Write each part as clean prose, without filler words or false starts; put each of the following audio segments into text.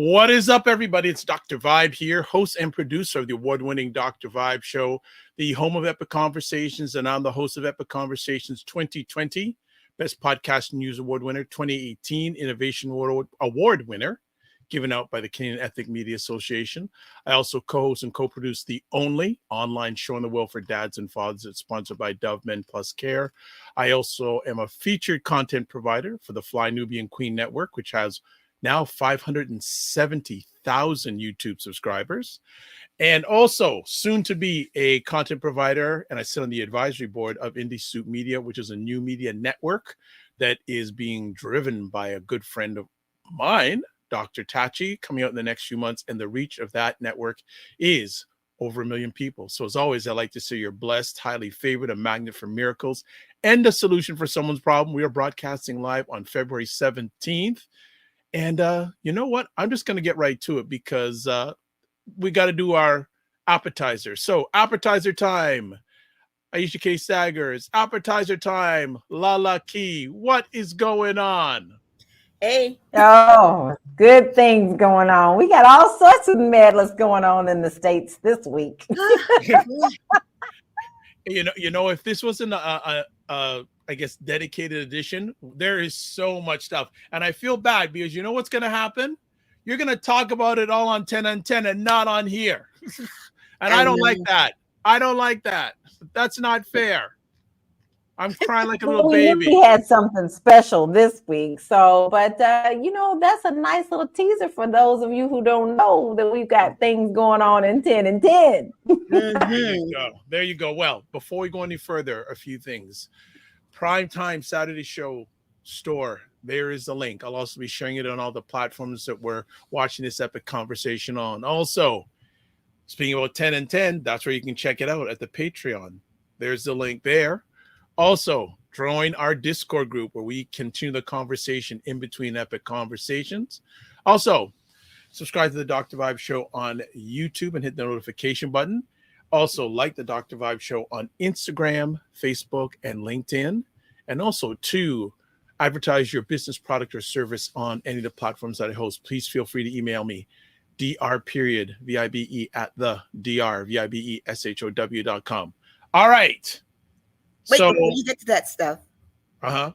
What is up, everybody? It's Dr. Vibe here, host and producer of the award-winning Dr. Vibe Show, the home of Epic Conversations, and I'm the host of Epic Conversations 2020, Best Podcast News Award winner, 2018 Innovation Award winner, given out by the Canadian Ethnic Media Association. I also co-host and co-produce the only online show in the world for dads and fathers that's sponsored by Dove Men Plus Care. I also am a featured content provider for the Fly Nubian Queen Network, which has now 570,000 YouTube subscribers, and also soon to be a content provider. And I sit on the advisory board of Indie Soup Media, which is a new media network that is being driven by a good friend of mine, Dr. Tachi, coming out in the next few months. And the reach of that network is over 1 million people. So as always, I like to say you're blessed, highly favored, a magnet for miracles, and a solution for someone's problem. We are broadcasting live on February 17th. And you know what? I'm just going to get right to it because we got to do our appetizer. So appetizer time. Aisha K. Staggers. Appetizer time. LaLa Key. What is going on? Hey. Oh, good things going on. We got all sorts of madness going on in the States this week. You know, if this wasn't I guess, dedicated edition, there is so much stuff. And I feel bad because you know what's going to happen? You're going to talk about it all on 10 on 10 and not on here. And I don't like that. I don't like that. That's not fair. I'm crying like a little baby. We had something special this week. So, but, you know, that's a nice little teaser for those of you who don't know that we've got things going on in 10 and 10. There you go. There you go. Well, before we go any further, a few things. Primetime Saturday Show store. There is the link. I'll also be sharing it on all the platforms that we're watching this epic conversation on. Also, speaking about 10 and 10, that's where you can check it out at the Patreon. There's the link there. Also, join our Discord group where we continue the conversation in between epic conversations. Also, subscribe to the Dr. Vibe Show on YouTube and hit the notification button. Also, like the Dr. Vibe Show on Instagram, Facebook, and LinkedIn. And also, to advertise your business product or service on any of the platforms that I host, please feel free to email me, dr.vibe at the drvibeshow.com. All right. Wait, so, before you get to that stuff. Uh-huh.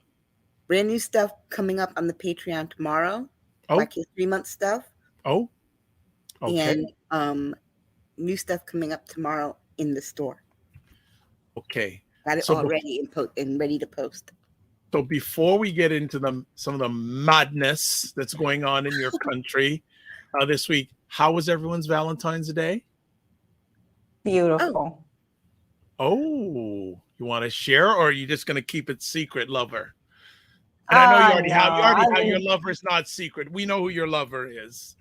Brand new stuff coming up on the Patreon tomorrow. Oh. Like your 3-month stuff. Oh. Okay. And new stuff coming up tomorrow in the store. Okay. Got it already and ready to post. So before we get into some of the madness that's going on in your country this week, how was everyone's Valentine's Day? Beautiful. Oh, you want to share, or are you just going to keep it secret, lover? And I know you already have. You already have your lover's not secret. We know who your lover is.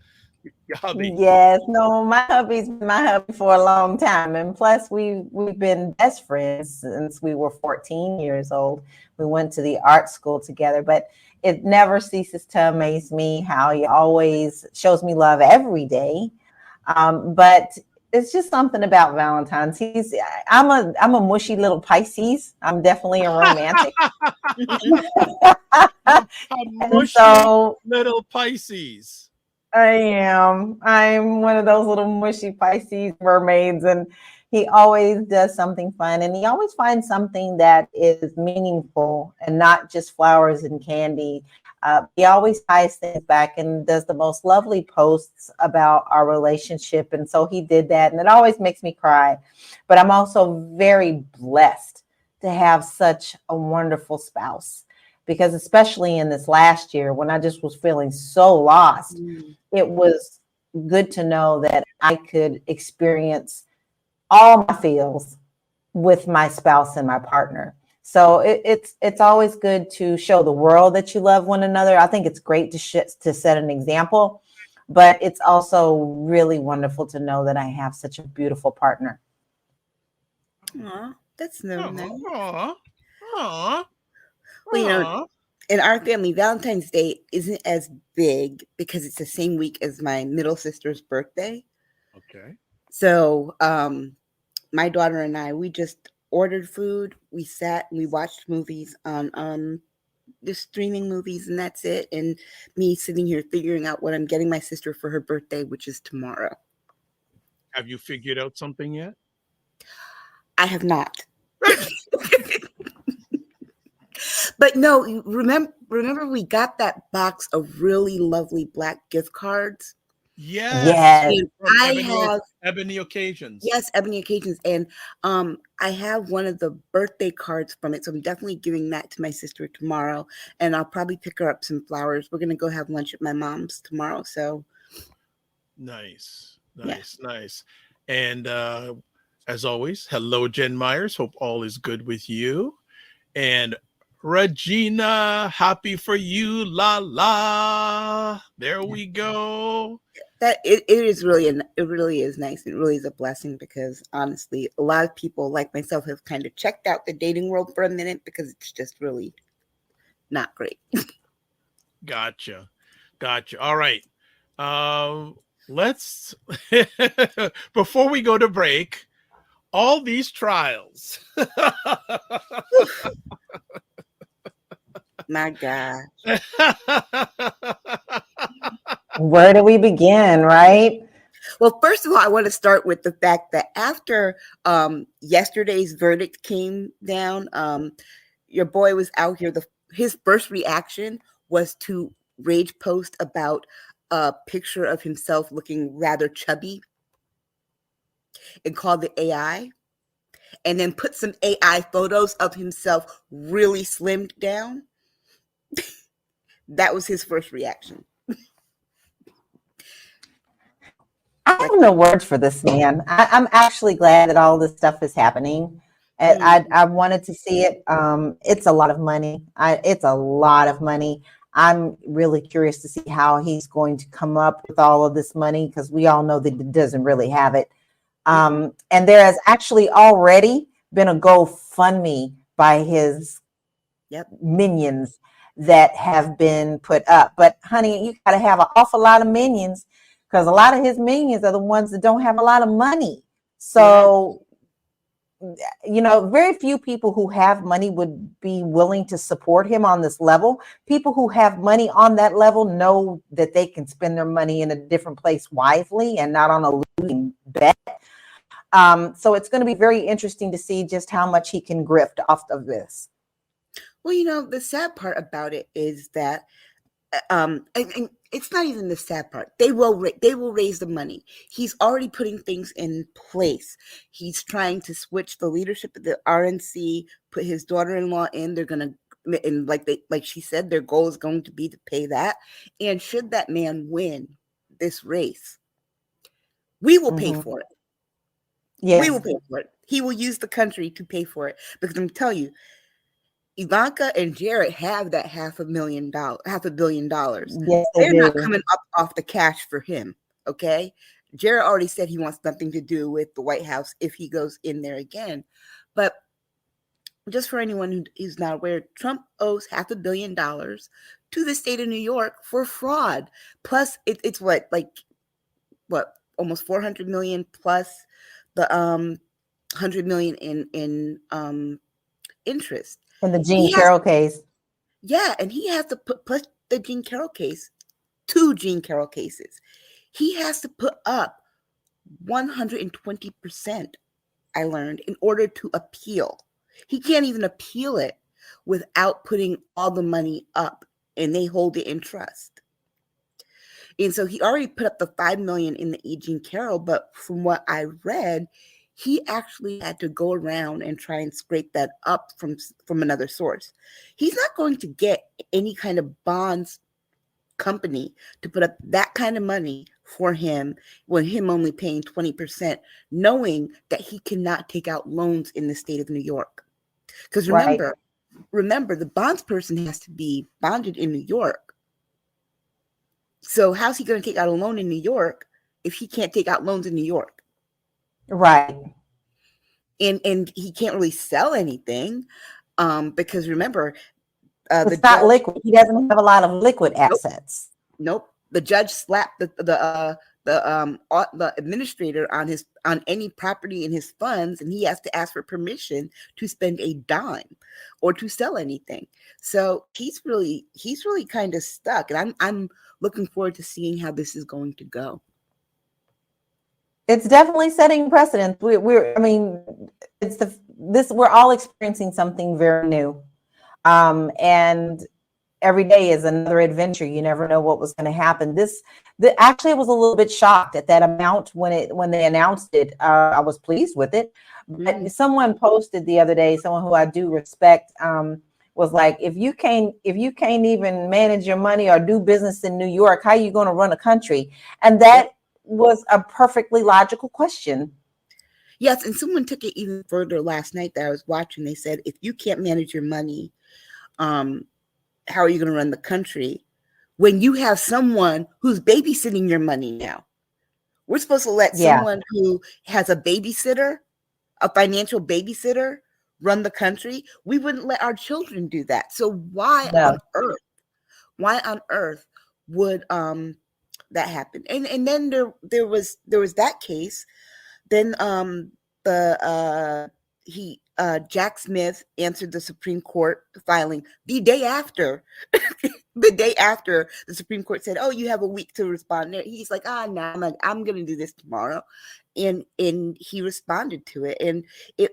Your hubby. Yes, no, my hubby's been my hubby for a long time, and plus we've been best friends since we were 14 years old. We went to the art school together, but it never ceases to amaze me how he always shows me love every day. But it's just something about Valentine's. I'm a mushy little Pisces. I'm definitely a romantic. A mushy little Pisces. I am. I'm one of those little mushy Pisces mermaids, and he always does something fun, and he always finds something that is meaningful and not just flowers and candy. He always ties things back and does the most lovely posts about our relationship, and so he did that, and it always makes me cry. But I'm also very blessed to have such a wonderful spouse. Because especially in this last year, when I just was feeling so lost, it was good to know that I could experience all my feels with my spouse and my partner. So it's always good to show the world that you love one another. I think it's great to set an example, but it's also really wonderful to know that I have such a beautiful partner. Aw, that's no nice. Aw. Well, you know, in our family, Valentine's Day isn't as big because it's the same week as my middle sister's birthday. Okay. So my daughter and I, we just ordered food. We sat and we watched movies on just streaming movies, and that's it. And me sitting here figuring out what I'm getting my sister for her birthday, which is tomorrow. Have you figured out something yet? I have not. But no, remember we got that box of really lovely black gift cards. Yes. And I have Ebony Occasions. Yes, Ebony Occasions. And I have one of the birthday cards from it. So I'm definitely giving that to my sister tomorrow. And I'll probably pick her up some flowers. We're gonna go have lunch at my mom's tomorrow. So nice. And as always, hello, Jen Myers. Hope all is good with you. And Regina, happy for you, LaLa. There we go. That it really is nice. It really is a blessing because honestly, a lot of people like myself have kind of checked out the dating world for a minute because it's just really not great. Gotcha. All right. Let's before we go to break, all these trials. My God. Where do we begin, right? Well, first of all, I want to start with the fact that after yesterday's verdict came down, your boy was out here. His first reaction was to rage post about a picture of himself looking rather chubby and called the AI, and then put some AI photos of himself really slimmed down. That was his first reaction. I have no words for this man. I'm actually glad that all this stuff is happening. I wanted to see it. It's a lot of money. It's a lot of money. I'm really curious to see how he's going to come up with all of this money because we all know that he doesn't really have it. And there has actually already been a GoFundMe by his minions that have been put up. But honey, you got to have an awful lot of minions because a lot of his minions are the ones that don't have a lot of money. So, you know, very few people who have money would be willing to support him on this level. People who have money on that level know that they can spend their money in a different place wisely and not on a losing bet. So it's going to be very interesting to see just how much he can grift off of this. Well, you know, the sad part about it is that, and it's not even the sad part. They will raise the money. He's already putting things in place. He's trying to switch the leadership of the RNC, put his daughter-in-law in. They're gonna, and like she said, their goal is going to be to pay that. And should that man win this race, we will pay for it. Yes. We will pay for it. He will use the country to pay for it because I'm telling you, Ivanka and Jared have that $500 million. Yes, they're not coming up off the cash for him. Okay. Jared already said he wants nothing to do with the White House if he goes in there again. But just for anyone who is not aware, Trump owes $500 million to the state of New York for fraud. Plus it's almost 400 million plus the 100 million in interest. In the Jean Carroll case. Yeah, and he has to put plus the Jean Carroll case, 2 Jean Carroll cases. He has to put up 120%, I learned, in order to appeal. He can't even appeal it without putting all the money up, and they hold it in trust. And so he already put up the $5 million in the E. Jean Carroll, but from what I read, he actually had to go around and try and scrape that up from another source. He's not going to get any kind of bonds company to put up that kind of money for him when him only paying 20%, knowing that he cannot take out loans in the state of New York. Because remember, the bonds person has to be bonded in New York. So how's he going to take out a loan in New York if he can't take out loans in New York? Right. And he can't really sell anything because remember, it's not liquid. He doesn't have a lot of liquid assets. Nope. The judge slapped the the administrator on any property in his funds, and he has to ask for permission to spend a dime or to sell anything. So he's really kind of stuck, and I'm looking forward to seeing how this is going to go. It's definitely setting precedent. I mean, we're all experiencing something very new, and every day is another adventure. You never know what was going to happen. Actually, I was a little bit shocked at that amount when they announced it. I was pleased with it, but someone posted the other day, someone who I do respect, was like, if you can't even manage your money or do business in New York, how are you going to run a country? And that was a perfectly logical question. Yes, and someone took it even further last night that I was watching. They said, if you can't manage your money, how are you going to run the country when you have someone who's babysitting your money now? We're supposed to let someone who has a babysitter, a financial babysitter, run the country. We wouldn't let our children do that. So why on earth would that happen? And then there was that case. Then Jack Smith answered the Supreme Court filing the day after the Supreme Court said, "Oh, you have a week to respond." He's like, no, I'm going to do this tomorrow, and he responded to it. And it,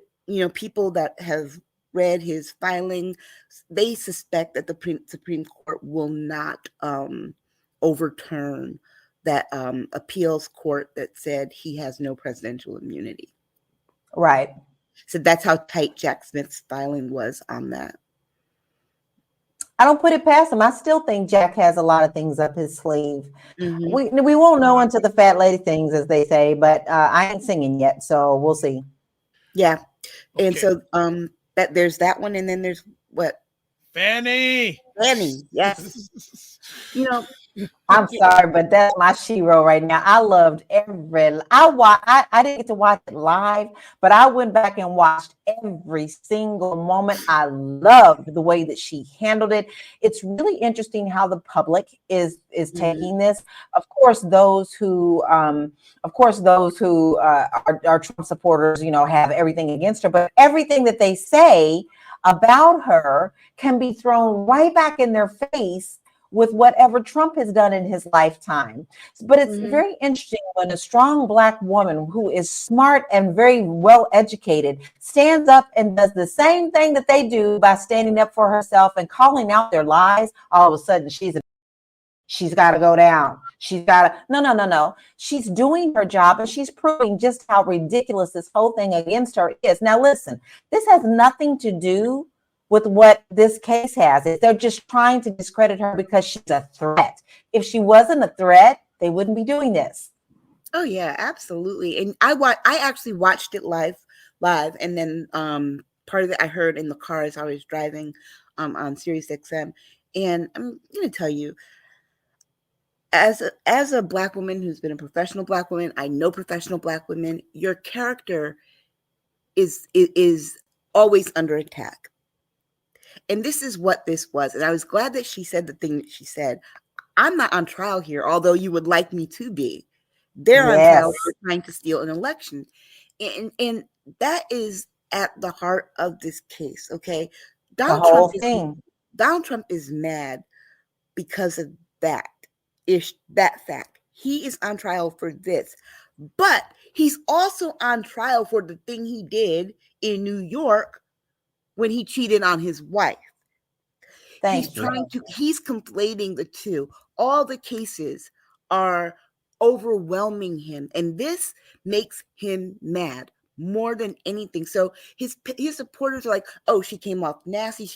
people that have read his filing, they suspect that the Supreme Court will not overturn that appeals court that said he has no presidential immunity. Right. So that's how tight Jack Smith's filing was on that. I don't put it past him. I still think Jack has a lot of things up his sleeve. Mm-hmm. We won't know until the fat lady things, as they say, but I ain't singing yet, so we'll see. Yeah. Okay. And so that there's that one, and then there's what? Fannie. Yes. I'm sorry, but that's my shero right now. I loved I didn't get to watch it live, but I went back and watched every single moment. I loved the way that she handled it. It's really interesting how the public is taking this. Of course, those who are Trump supporters, have everything against her, but everything that they say about her can be thrown right back in their face with whatever Trump has done in his lifetime. But it's very interesting when a strong Black woman who is smart and very well educated stands up and does the same thing that they do by standing up for herself and calling out their lies. All of a sudden, she's got to go down. No. She's doing her job, and she's proving just how ridiculous this whole thing against her is. Now, listen, this has nothing to do with what this case has. They're just trying to discredit her because she's a threat. If she wasn't a threat, they wouldn't be doing this. Oh yeah, absolutely. And I actually watched it live, and then part of it I heard in the car as I was driving on Sirius XM. And I'm going to tell you, as a Black woman who's been a professional Black woman, I know professional Black women, your character is always under attack. And this is what this was. And I was glad that she said the thing that she said. I'm not on trial here, although you would like me to be. They're on trial for trying to steal an election. And that is at the heart of this case, okay? Donald Trump is mad because of that fact. He is on trial for this. But he's also on trial for the thing he did in New York when he cheated on his wife. He's conflating the two. All the cases are overwhelming him, and this makes him mad more than anything. So his supporters are like, "Oh, she came off nasty.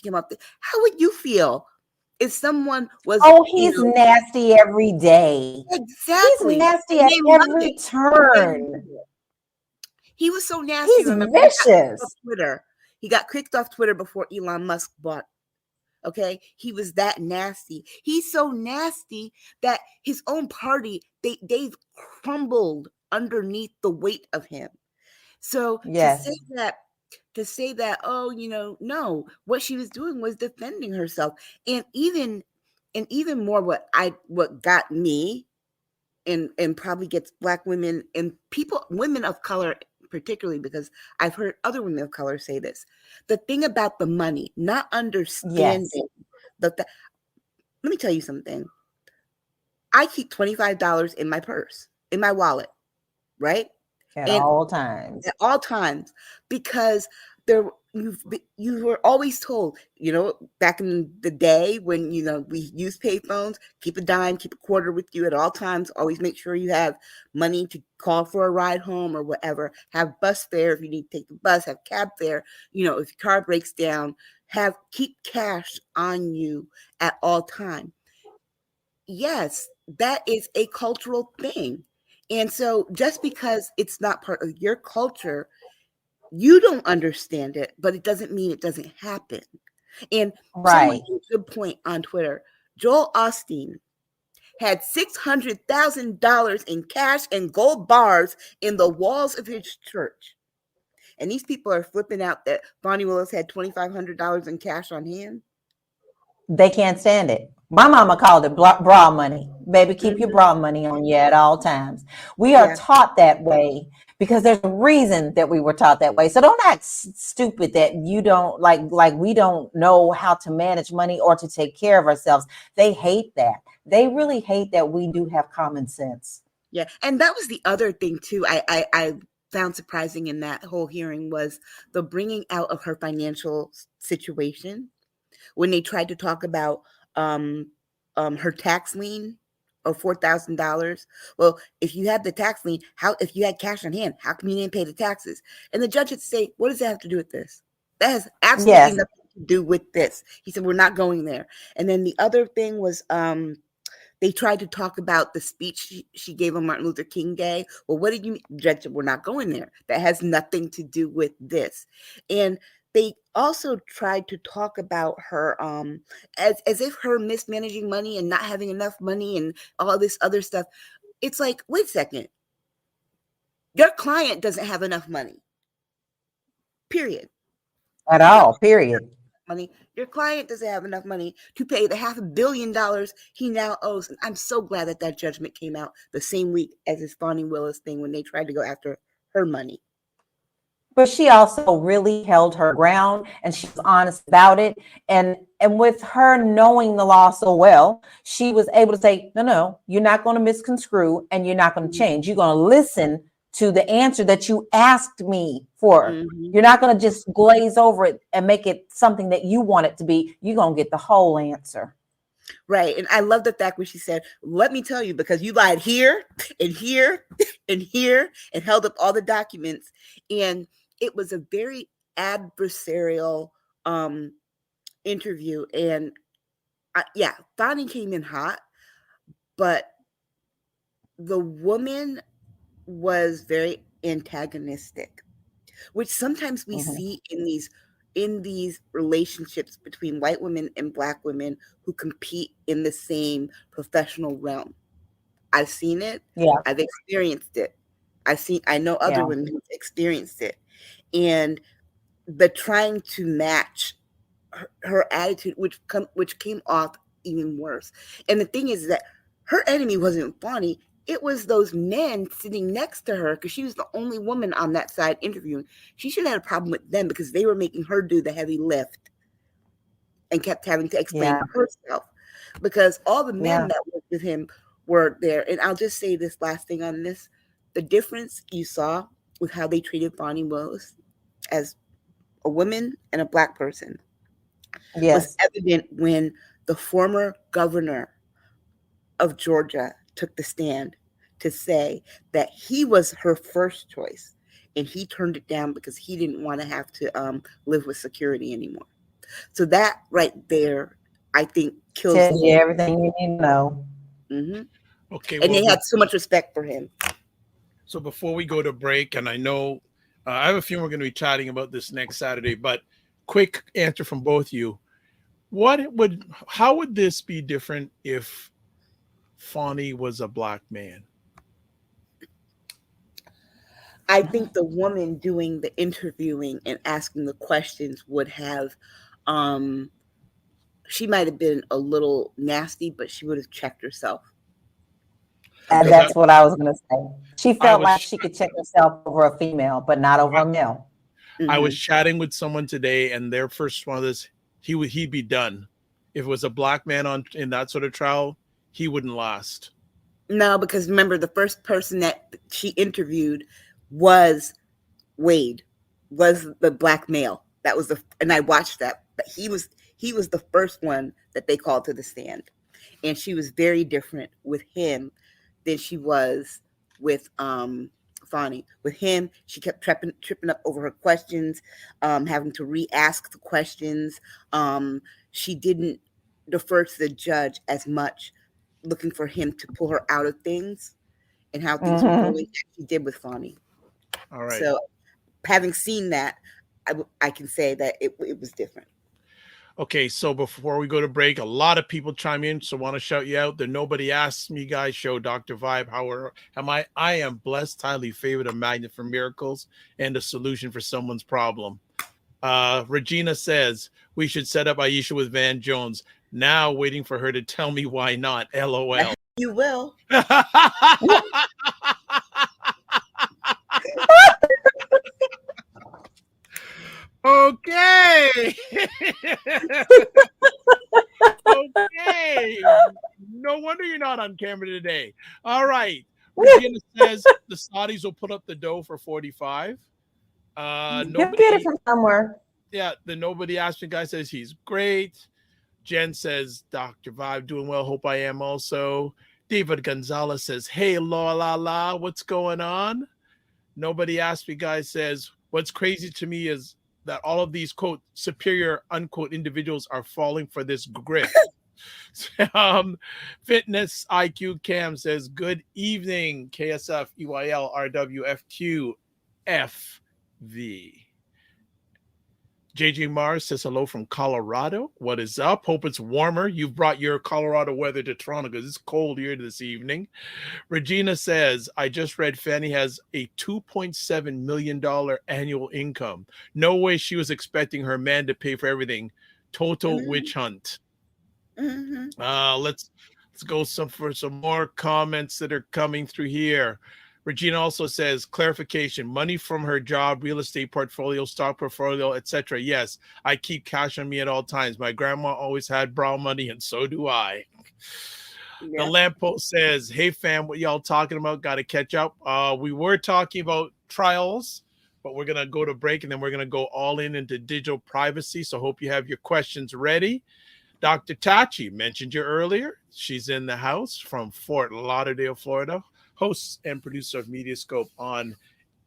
How would you feel if someone was?" Oh, he's nasty every day. Exactly. He's nasty at every turn. He was so nasty. He's vicious. He got kicked off Twitter before Elon Musk bought. Okay, he was that nasty. He's so nasty that his own party they've crumbled underneath the weight of him. So to say that, oh, no, what she was doing was defending herself, and even more what got me and probably gets Black women and women of color particularly, because I've heard other women of color say this. The thing about the money, not understanding Yes. let me tell you something. I keep $25 in my purse, in my wallet, right? At And all times. at all times, because you were always told, back in the day when we used payphones, keep a dime, keep a quarter with you at all times. Always make sure you have money to call for a ride home or whatever. Have bus fare if you need to take the bus. Have cab fare. If your car breaks down, keep cash on you at all time. Yes, that is a cultural thing. And so just because it's not part of your culture, you don't understand it, but it doesn't mean it doesn't happen. And someone Right. made a good point on Twitter. Joel Osteen had $600,000 in cash and gold bars in the walls of his church. And these people are flipping out that Bonnie Willis had $2,500 in cash on hand. They can't stand it. My mama called it bra money. Baby, keep your bra money on you at all times. We are taught that way because there's a reason that we were taught that way. So don't act stupid that you don't like we don't know how to manage money or to take care of ourselves. They hate that. They really hate that we do have common sense. Yeah. And that was the other thing too. I found surprising in that whole hearing was the bringing out of her financial situation when they tried to talk about her tax lien of $4,000. Well, if you had the tax lien, if you had cash on hand, how come you didn't pay the taxes? And the judge would say, what does that have to do with this? That has absolutely nothing to do with this. He said, we're not going there. And then the other thing was they tried to talk about the speech she gave on Martin Luther King Day. Well, what did you mean? Judge said, we're not going there. That has nothing to do with this. And they also tried to talk about her as if her mismanaging money and not having enough money and all this other stuff. It's like, wait a second. Your client doesn't have enough money. Period. At all, period. Money. Your client doesn't have enough money to pay the $500 million he now owes. And I'm so glad that judgment came out the same week as this Bonnie Willis thing when they tried to go after her money. But she also really held her ground and she was honest about it. And with her knowing the law so well, she was able to say, no, you're not going to misconstrue and you're not going to change. You're going to listen to the answer that you asked me for. Mm-hmm. You're not going to just glaze over it and make it something that you want it to be. You're going to get the whole answer. Right. And I love the fact when she said, let me tell you, because you lied here and here and here and held up all the documents. And it was a very adversarial interview. And Bonnie came in hot, but the woman was very antagonistic, which sometimes we see in these relationships between white women and Black women who compete in the same professional realm. I've seen it. Yeah. I've experienced it. I know other women who've experienced it. And the trying to match her attitude, which came off even worse. And the thing is that her enemy wasn't Bonnie. It was those men sitting next to her because she was the only woman on that side interviewing. She should have had a problem with them because they were making her do the heavy lift and kept having to explain herself because all the men that worked with him were there. And I'll just say this last thing on this. The difference you saw with how they treated Bonnie Willis as a woman and a Black person was evident when the former governor of Georgia took the stand to say that he was her first choice and he turned it down because he didn't want to have to live with security anymore. So that right there, I think, kills you everything you need to know. Mm-hmm. Okay, and they had so much respect for him. So before we go to break, and I know I have a few we're going to be chatting about this next Saturday, but quick answer from both of you. How would this be different if Fonnie was a Black man? I think the woman doing the interviewing and asking the questions would have, she might have been a little nasty, but she would have checked herself. And because that's what I was going to say. She I felt like was she could check herself over a female, but not over a male. I was chatting with someone today, and their first one of this, he'd be done. If it was a black man on in that sort of trial, he wouldn't last. No, because remember, the first person that she interviewed was Wade, was the black male. That was and I watched that, but he was the first one that they called to the stand, and she was very different with him than she was with Fonnie. With him, she kept tripping up over her questions, having to re-ask the questions. She didn't defer to the judge as much, looking for him to pull her out of things and how things were going, as she did with Fonnie. All right. So, having seen that, I can say that it was different. Okay, so before we go to break, a lot of people chime in, so want to shout you out. The Nobody Asks Me Guys show, Dr. Vibe, how am I? I am blessed, highly favored, a magnet for miracles, and a solution for someone's problem. Regina says, we should set up Aisha with Van Jones. Now waiting for her to tell me why not. LOL. You will. Okay. Okay. No wonder you're not on camera today. All right. Regina says the Saudis will put up the dough for 45. He'll get it from somewhere. Yeah, the Nobody Asked Me guy says he's great. Jen says, Dr. Vibe doing well. Hope I am also. David Gonzalez says, hey, LaLa, what's going on? Nobody Asked Me guy says, what's crazy to me is that all of these, quote, superior, unquote, individuals are falling for this grift. Fitness IQ Cam says, good evening, KSF, EYL, RWFQ, FV. JJ Mars says hello from Colorado. What is up? Hope it's warmer. You've brought your Colorado weather to Toronto because it's cold here this evening. Regina says, I just read Fanny has a $2.7 million annual income. No way she was expecting her man to pay for everything. Total witch hunt. Let's go for some more comments that are coming through here. Regina also says, clarification, money from her job, real estate portfolio, stock portfolio, etc. Yes, I keep cash on me at all times. My grandma always had brown money, and so do I. Yeah. The lamppost says, hey, fam, what y'all talking about? Got to catch up. We were talking about trials, but we're going to go to break, and then we're going to go all into digital privacy. So hope you have your questions ready. Dr. Tachi mentioned you earlier. She's in the house from Fort Lauderdale, Florida. Host and producer of Mediascope on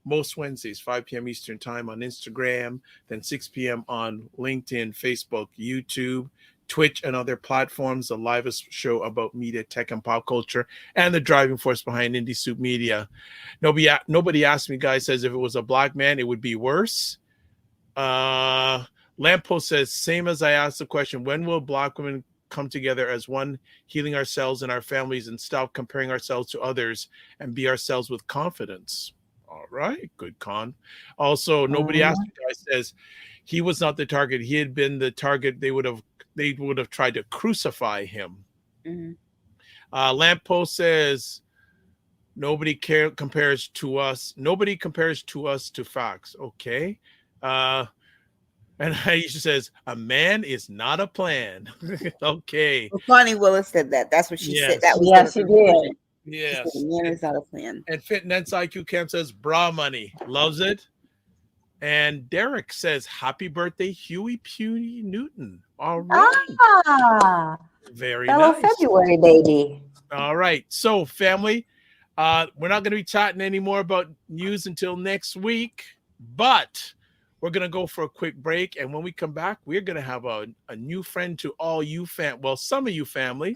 most Wednesdays, 5 p.m. Eastern time on Instagram, then 6 p.m. on LinkedIn, Facebook, YouTube, Twitch, and other platforms. The livest show about media, tech, and pop culture, and the driving force behind Indie Soup Media. Nobody Asked Me guy says if it was a black man, it would be worse. Lamppost says, same as I asked the question, when will black women come together as one, healing ourselves and our families and stop comparing ourselves to others and be ourselves with confidence? All right, good con. Also, Nobody Asked Me guy says he was not the target. He had been the target. They would have tried to crucify him. Lamppost says nobody compares to us. Nobody compares to us to facts. Okay. And Aisha says, a man is not a plan. Okay. Well, Fonnie Willis said that. That's what she said. That was she did. Yes. A man is not a plan. And Fitness IQ Camp says, bra money. Loves it. And Derek says, happy birthday, Huey Pewee Newton. All right. Very fellow nice. February baby. All right. So, family, we're not going to be chatting anymore about news until next week, but we're going to go for a quick break. And when we come back, we're going to have a new friend to all you some of you family,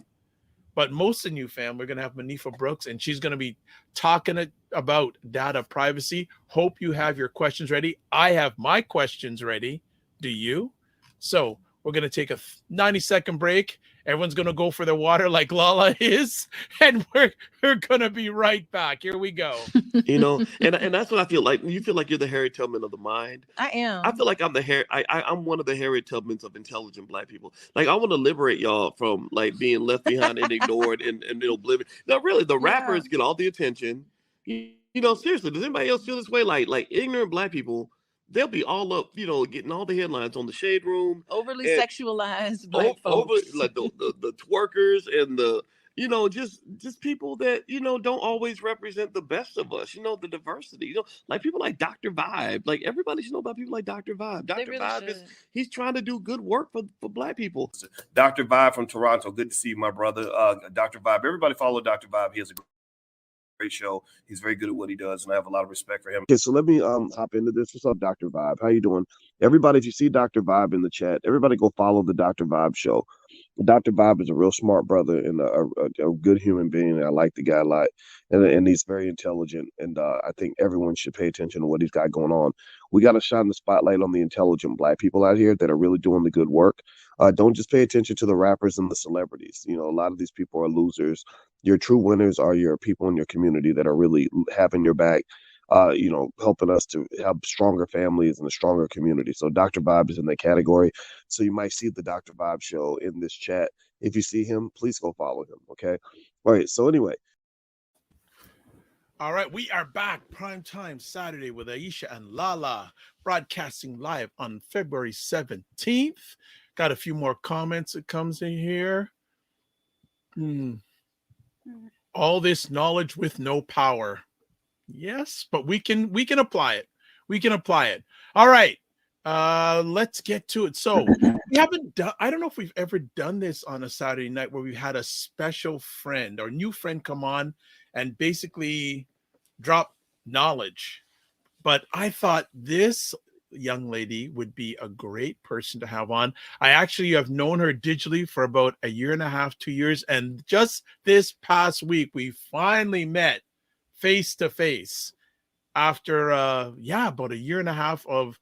but most of you family. We're going to have Monifa Brooks, and she's going to be talking about data privacy. Hope you have your questions ready. I have my questions ready. Do you? So we're going to take a 90-second break, Everyone's going to go for the water like LaLa is, and we're going to be right back. Here we go. And that's what I feel like. You feel like you're the Harriet Tubman of the mind. I am. I feel like I'm one of the Harriet Tubmans of intelligent Black people. Like, I want to liberate y'all from like being left behind and ignored and oblivion. No, really, the rappers get all the attention. Seriously, does anybody else feel this way? Like ignorant Black people, they'll be all up, getting all the headlines on the Shade Room. Overly sexualized Black folks. Over like the twerkers and the just people that don't always represent the best of us. The diversity. Like people like Dr. Vibe. Like everybody should know about people like Dr. Vibe. Dr. Really Vibe he's trying to do good work for Black people. Dr. Vibe from Toronto. Good to see you, my brother. Dr. Vibe. Everybody follow Dr. Vibe. He has a great show. He's very good at what he does, and I have a lot of respect for him. Okay, so let me hop into this. What's up, Dr. Vibe? How you doing? Everybody, if you see Dr. Vibe in the chat, everybody go follow the Dr. Vibe show. Dr. Vibe is a real smart brother and a good human being. I like the guy a lot, and he's very intelligent. And I think everyone should pay attention to what he's got going on. We got to shine the spotlight on the intelligent Black people out here that are really doing the good work. Don't just pay attention to the rappers and the celebrities. A lot of these people are losers. Your true winners are your people in your community that are really having your back. Helping us to have stronger families and a stronger community. So Dr. Vibe is in that category. So you might see the Dr. Vibe show in this chat. If you see him, please go follow him. Okay. All right. So anyway. All right. We are back. Primetime Saturday with Aisha and LaLa, broadcasting live on February 17th. Got a few more comments that comes in here. All this knowledge with no power. Yes, but we can apply it. We can apply it. All right. Let's get to it. So we haven't done, I don't know if we've ever done this on a Saturday night where we've had a special friend or new friend come on and basically drop knowledge. But I thought this young lady would be a great person to have on. I actually have known her digitally for about a year and a half, 2 years. And just this past week, we finally met face to face after about a year and a half of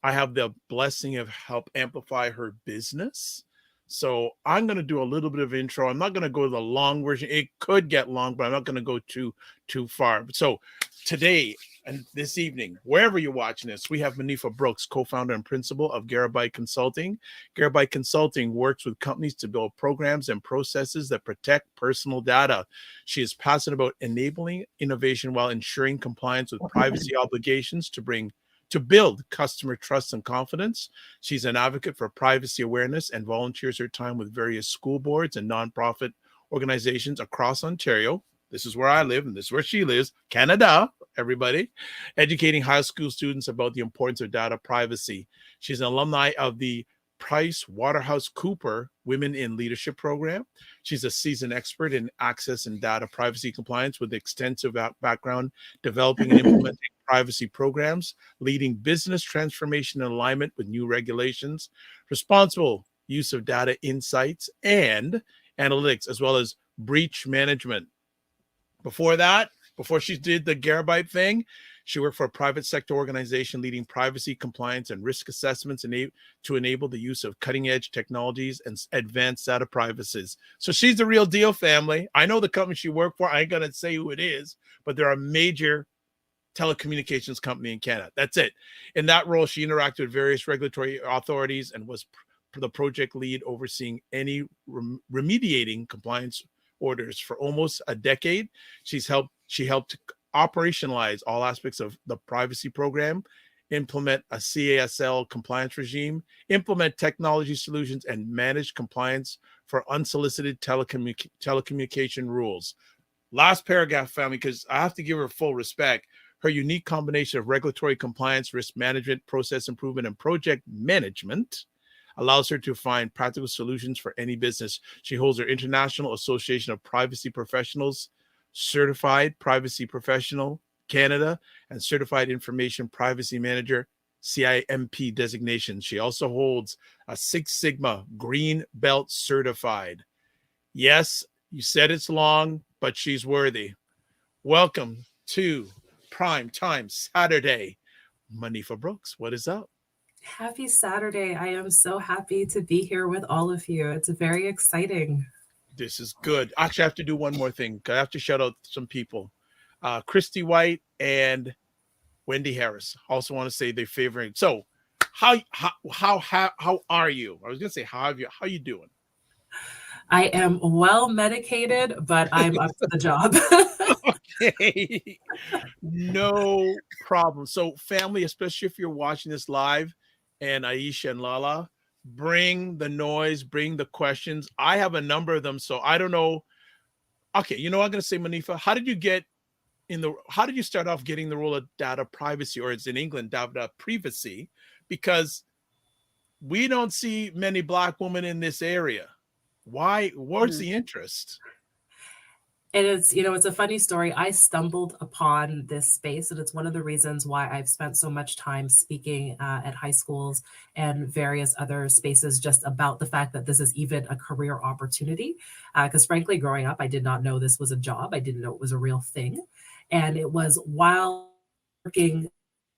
I have the blessing of help amplify her business. So I'm going to do a little bit of intro. I'm not going to go the long version. It could get long, but I'm not going to go too far. So today and this evening, wherever you're watching this, we have Monifa Brooks, co-founder and principal of Garabyte Consulting. Garabyte Consulting works with companies to build programs and processes that protect personal data. She is passionate about enabling innovation while ensuring compliance with privacy obligations to build customer trust and confidence. She's an advocate for privacy awareness and volunteers her time with various school boards and nonprofit organizations across Ontario. This is where I live, and this is where she lives, Canada, everybody, educating high school students about the importance of data privacy. She's an alumni of the PricewaterhouseCoopers Women in Leadership program. She's a seasoned expert in access and data privacy compliance with extensive background developing and implementing privacy programs, leading business transformation in alignment with new regulations, responsible use of data insights and analytics, as well as breach management. Before she did the Garabyte thing, she worked for a private sector organization leading privacy, compliance, and risk assessments to enable the use of cutting-edge technologies and advanced data privacies. So she's the real deal, family. I know the company she worked for. I ain't going to say who it is, but they're a major telecommunications company in Canada. That's it. In that role, she interacted with various regulatory authorities and was the project lead overseeing any remediating compliance orders for almost a decade. She helped operationalize all aspects of the privacy program, implement a CASL compliance regime, implement technology solutions, and manage compliance for unsolicited telecommunication rules. Last paragraph, family, because I have to give her full respect. Her unique combination of regulatory compliance, risk management, process improvement, and project management allows her to find practical solutions for any business. She holds her International Association of Privacy Professionals, Certified Privacy Professional, Canada, and Certified Information Privacy Manager, CIMP designation. She also holds a Six Sigma Green Belt Certified. Yes, you said it's long, but she's worthy. Welcome to Primetime Saturday. Monifa Brooks, what is up? Happy Saturday. I am so happy to be here with all of you. It's very exciting. This is good. Actually, I have to do one more thing. I have to shout out some people. Christy White and Wendy Harris. Also want to say their favorite. So how are you? I was gonna say how you doing? I am well medicated, but I'm up to the job. Okay. No problem. So family, especially if you're watching this live, and Aisha and LaLa, bring the noise, bring the questions. I have a number of them, so I don't know. Okay, you know what I'm gonna say, Monifa, how did you start off getting the role of data privacy, or it's in England, data privacy? Because we don't see many Black women in this area. Why? What's the interest? And it's a funny story. I stumbled upon this space, and it's one of the reasons why I've spent so much time speaking at high schools and various other spaces just about the fact that this is even a career opportunity. Because frankly, growing up, I did not know this was a job. I didn't know it was a real thing. And it was while working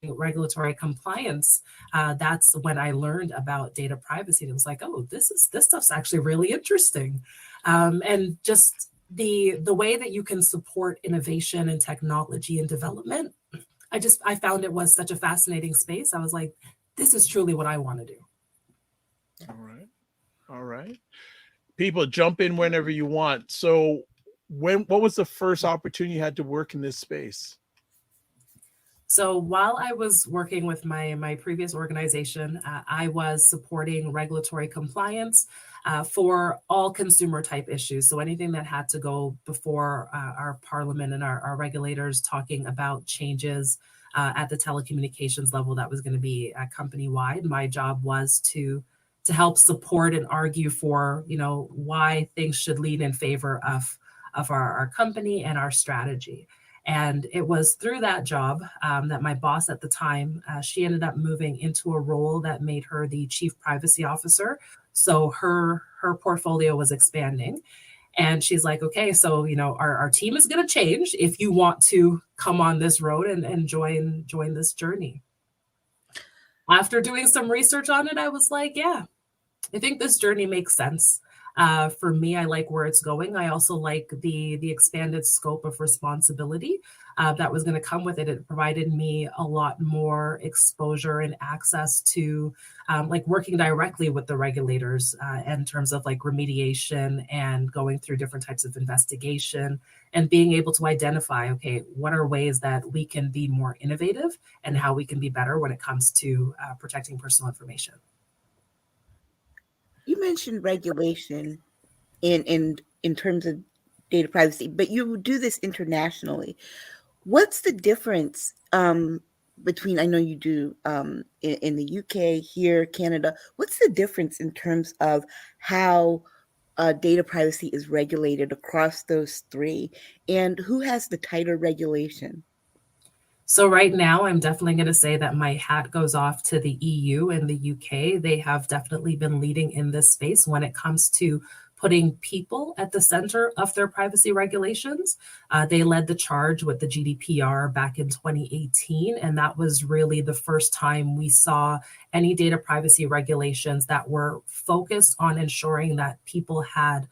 regulatory compliance, that's when I learned about data privacy. And it was like, oh, this stuff's actually really interesting. And just the way that you can support innovation and technology and development, I found it was such a fascinating space. I was like, this is truly what I want to do. All right. People, jump in whenever you want. So what was the first opportunity you had to work in this space? So while I was working with my previous organization, I was supporting regulatory compliance for all consumer type issues. So anything that had to go before our parliament and our regulators talking about changes at the telecommunications level that was going to be company wide. My job was to help support and argue for, why things should lean in favor of our company and our strategy. And it was through that job that my boss at the time, she ended up moving into a role that made her the chief privacy officer. So her portfolio was expanding. And she's like, okay, so, our team is going to change if you want to come on this road and join this journey. After doing some research on it, I was like, yeah, I think this journey makes sense. For me, I like where it's going. I also like the expanded scope of responsibility that was going to come with it. It provided me a lot more exposure and access to working directly with the regulators in terms of remediation and going through different types of investigation and being able to identify, okay, what are ways that we can be more innovative and how we can be better when it comes to protecting personal information. You mentioned regulation in terms of data privacy, but you do this internationally. What's the difference between, I know you do in the UK, here, Canada, what's the difference in terms of how data privacy is regulated across those three, and who has the tighter regulation? So right now, I'm definitely going to say that my hat goes off to the EU and the UK. They have definitely been leading in this space when it comes to putting people at the center of their privacy regulations. They led the charge with the GDPR back in 2018, and that was really the first time we saw any data privacy regulations that were focused on ensuring that people had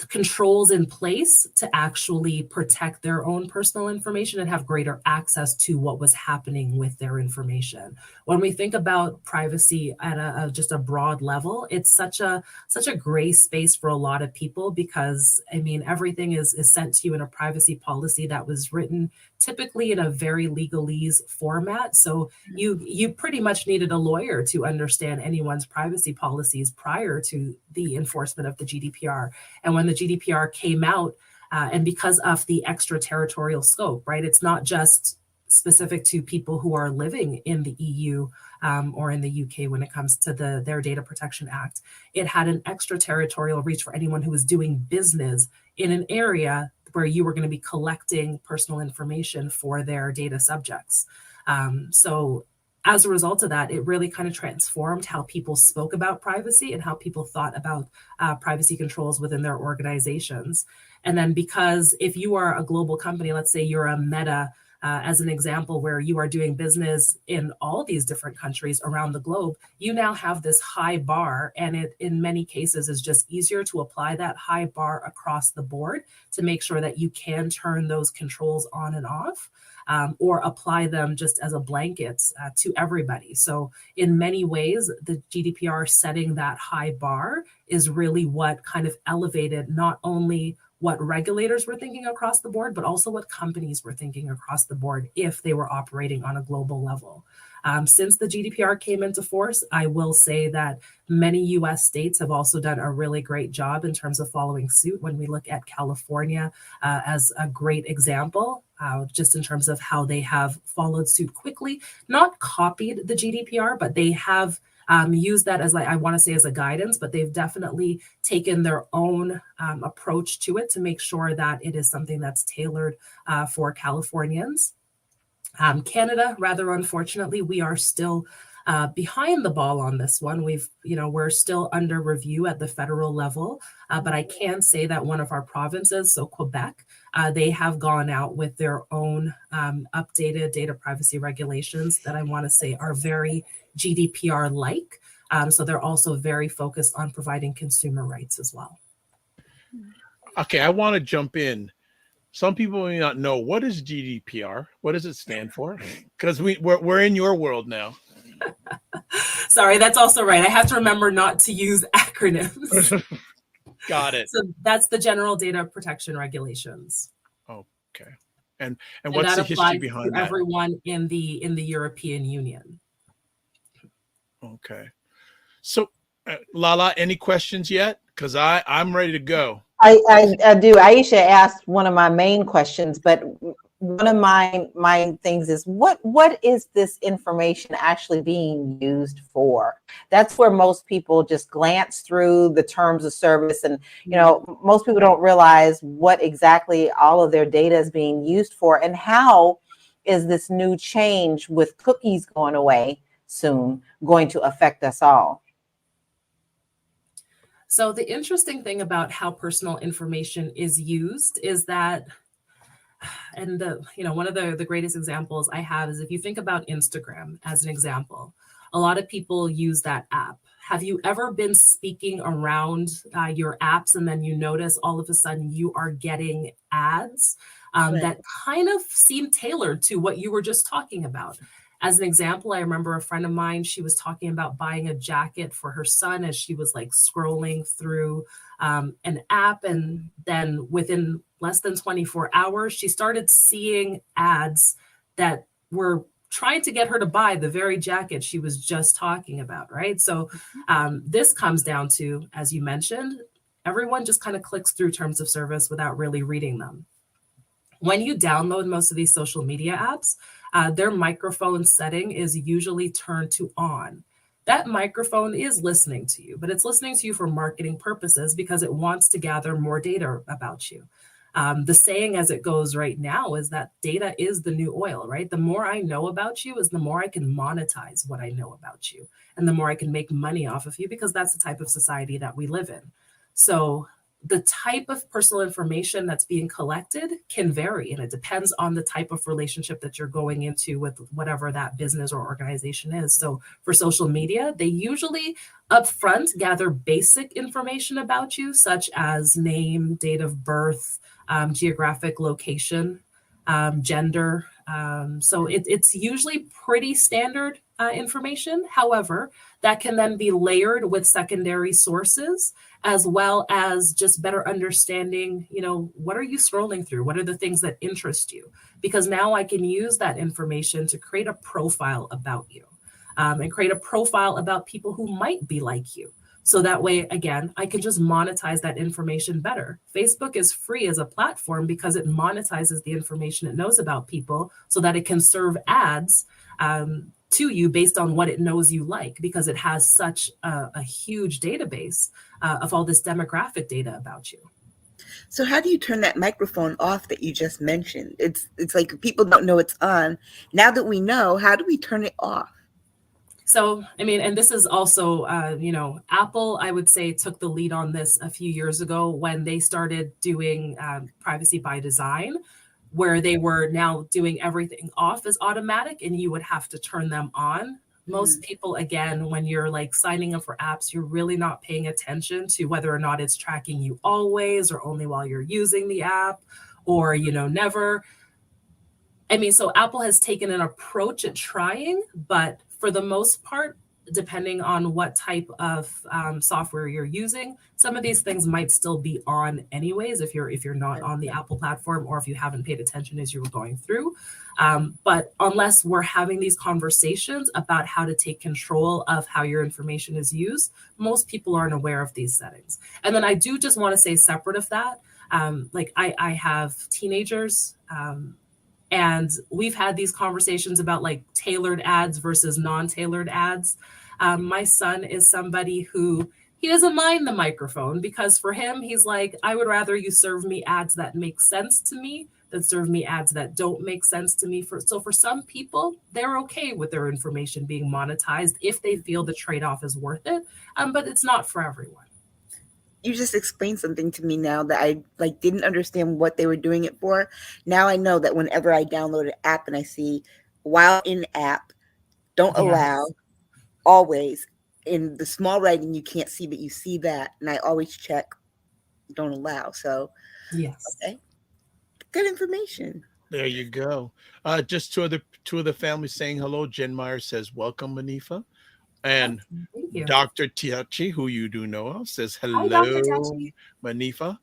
controls in place to actually protect their own personal information and have greater access to what was happening with their information. When we think about privacy at just a broad level, it's such a gray space for a lot of people because, everything is sent to you in a privacy policy that was written typically in a very legalese format. So you pretty much needed a lawyer to understand anyone's privacy policies prior to the enforcement of the GDPR. And when the GDPR came out, and because of the extraterritorial scope, right? It's not just specific to people who are living in the EU or in the UK when it comes to their Data Protection Act. It had an extraterritorial reach for anyone who was doing business in an area where you were going to be collecting personal information for their data subjects. So as a result of that, it really kind of transformed how people spoke about privacy and how people thought about privacy controls within their organizations. And then because if you are a global company, let's say you're a Meta, as an example, where you are doing business in all these different countries around the globe, you now have this high bar, and it in many cases is just easier to apply that high bar across the board to make sure that you can turn those controls on and off, or apply them just as a blanket to everybody. So in many ways, the GDPR setting that high bar is really what kind of elevated not only what regulators were thinking across the board, but also what companies were thinking across the board if they were operating on a global level. Since the GDPR came into force, I will say that many US states have also done a really great job in terms of following suit. When we look at California as a great example, just in terms of how they have followed suit quickly, not copied the GDPR, but they have use that as, I want to say, as a guidance, but they've definitely taken their own approach to it to make sure that it is something that's tailored for Californians. Canada, rather unfortunately, we are still behind the ball on this one. We're still under review at the federal level, but I can say that one of our provinces, so Quebec, they have gone out with their own updated data privacy regulations that I want to say are very GDPR-like. So they're also very focused on providing consumer rights as well. Okay, I want to jump in. Some people may not know, what is GDPR? What does it stand for? Because we're in your world now. Sorry, that's also right. I have to remember not to use acronyms. Got it. So that's the General Data Protection Regulations. Okay. And what's the history behind that? Everyone in the European Union. Okay. So, LaLa, any questions yet? Because I'm ready to go. I do. Aisha asked one of my main questions, but one of my things is what is this information actually being used for? That's where most people just glance through the terms of service, and most people don't realize what exactly all of their data is being used for, and how is this new change with cookies going away soon going to affect us all? So the interesting thing about how personal information is used is that, and one of the greatest examples I have is if you think about Instagram as an example, a lot of people use that app. Have you ever been speaking around your apps and then you notice all of a sudden you are getting ads that kind of seem tailored to what you were just talking about? As an example, I remember a friend of mine, she was talking about buying a jacket for her son as she was like scrolling through an app. And then within less than 24 hours, she started seeing ads that were trying to get her to buy the very jacket she was just talking about, right? So this comes down to, as you mentioned, everyone just kind of clicks through terms of service without really reading them. When you download most of these social media apps, their microphone setting is usually turned to on. That microphone is listening to you, but it's listening to you for marketing purposes because it wants to gather more data about you. The saying as it goes right now is that data is the new oil, right? The more I know about you is the more I can monetize what I know about you, and the more I can make money off of you, because that's the type of society that we live in. So the type of personal information that's being collected can vary, and it depends on the type of relationship that you're going into with whatever that business or organization is. So for social media, they usually upfront gather basic information about you, such as name, date of birth, geographic location, gender. So it's usually pretty standard information. However, that can then be layered with secondary sources, as well as just better understanding, what are you scrolling through? What are the things that interest you? Because now I can use that information to create a profile about you, and create a profile about people who might be like you. So that way, again, I can just monetize that information better. Facebook is free as a platform because it monetizes the information it knows about people so that it can serve ads to you based on what it knows you like, because it has such a huge database of all this demographic data about you. So how do you turn that microphone off that you just mentioned? It's like people don't know it's on. Now that we know, how do we turn it off? So, and this is also, Apple, I would say, took the lead on this a few years ago when they started doing privacy by design. where they were now doing everything off as automatic and you would have to turn them on. Most people, again, when you're like signing up for apps, you're really not paying attention to whether or not it's tracking you always or only while you're using the app, or, you know, never. I mean, so Apple has taken an approach at trying, but for the most part, depending on what type of software you're using, some of these things might still be on anyways if you're not on the Apple platform, or if you haven't paid attention as you were going through. But unless we're having these conversations about how to take control of how your information is used, most people aren't aware of these settings. And then I do just want to say, separate of that, like I have teenagers, and we've had these conversations about like tailored ads versus non-tailored ads. My son is somebody who, he doesn't mind the microphone, because for him, he's like, I would rather you serve me ads that make sense to me than serve me ads that don't make sense to me. So for some people, they're okay with their information being monetized if they feel the trade-off is worth it, but it's not for everyone. You just explained something to me now that I like didn't understand what they were doing it for. Now I know that whenever I download an app and I see while in app, don't allow, always, in the small writing you can't see, but you see that, and I always check don't allow. So yes, okay, good information. There you go. Just two of the families saying hello. Jen Meyer says, welcome, Monifa. And thank you. Dr. Tiachi, who you do know of, says, Hi, hello, Dr. Tiachi. Monifa.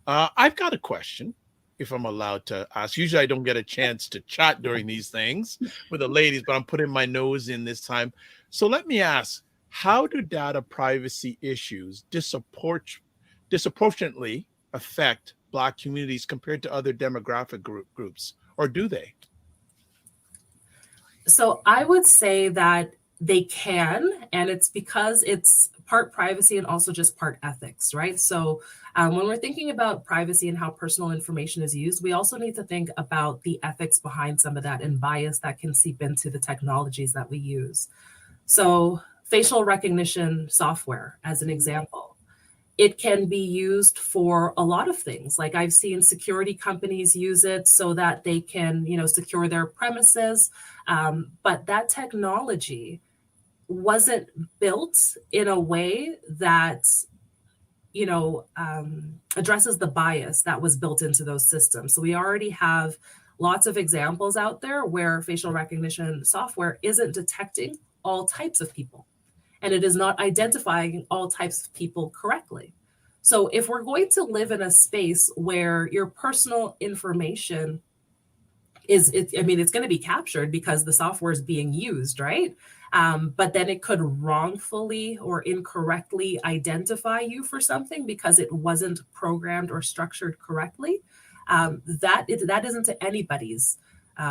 I've got a question, if I'm allowed to ask. Usually I don't get a chance to chat during these things with the ladies, but I'm putting my nose in this time. So let me ask, how do data privacy issues disproportionately affect Black communities compared to other demographic groups, or do they? So I would say that they can, and it's because it's part privacy and also just part ethics, right? So when we're thinking about privacy and how personal information is used, we also need to think about the ethics behind some of that and bias that can seep into the technologies that we use. So facial recognition software, as an example, it can be used for a lot of things. Like I've seen security companies use it so that they can, you know, secure their premises. But that technology wasn't built in a way that, you know, addresses the bias that was built into those systems. So we already have lots of examples out there where facial recognition software isn't detecting all types of people, and it is not identifying all types of people correctly. So if we're going to live in a space where your personal information it's going to be captured because the software is being used, right? But then it could wrongfully or incorrectly identify you for something because it wasn't programmed or structured correctly. That isn't to anybody's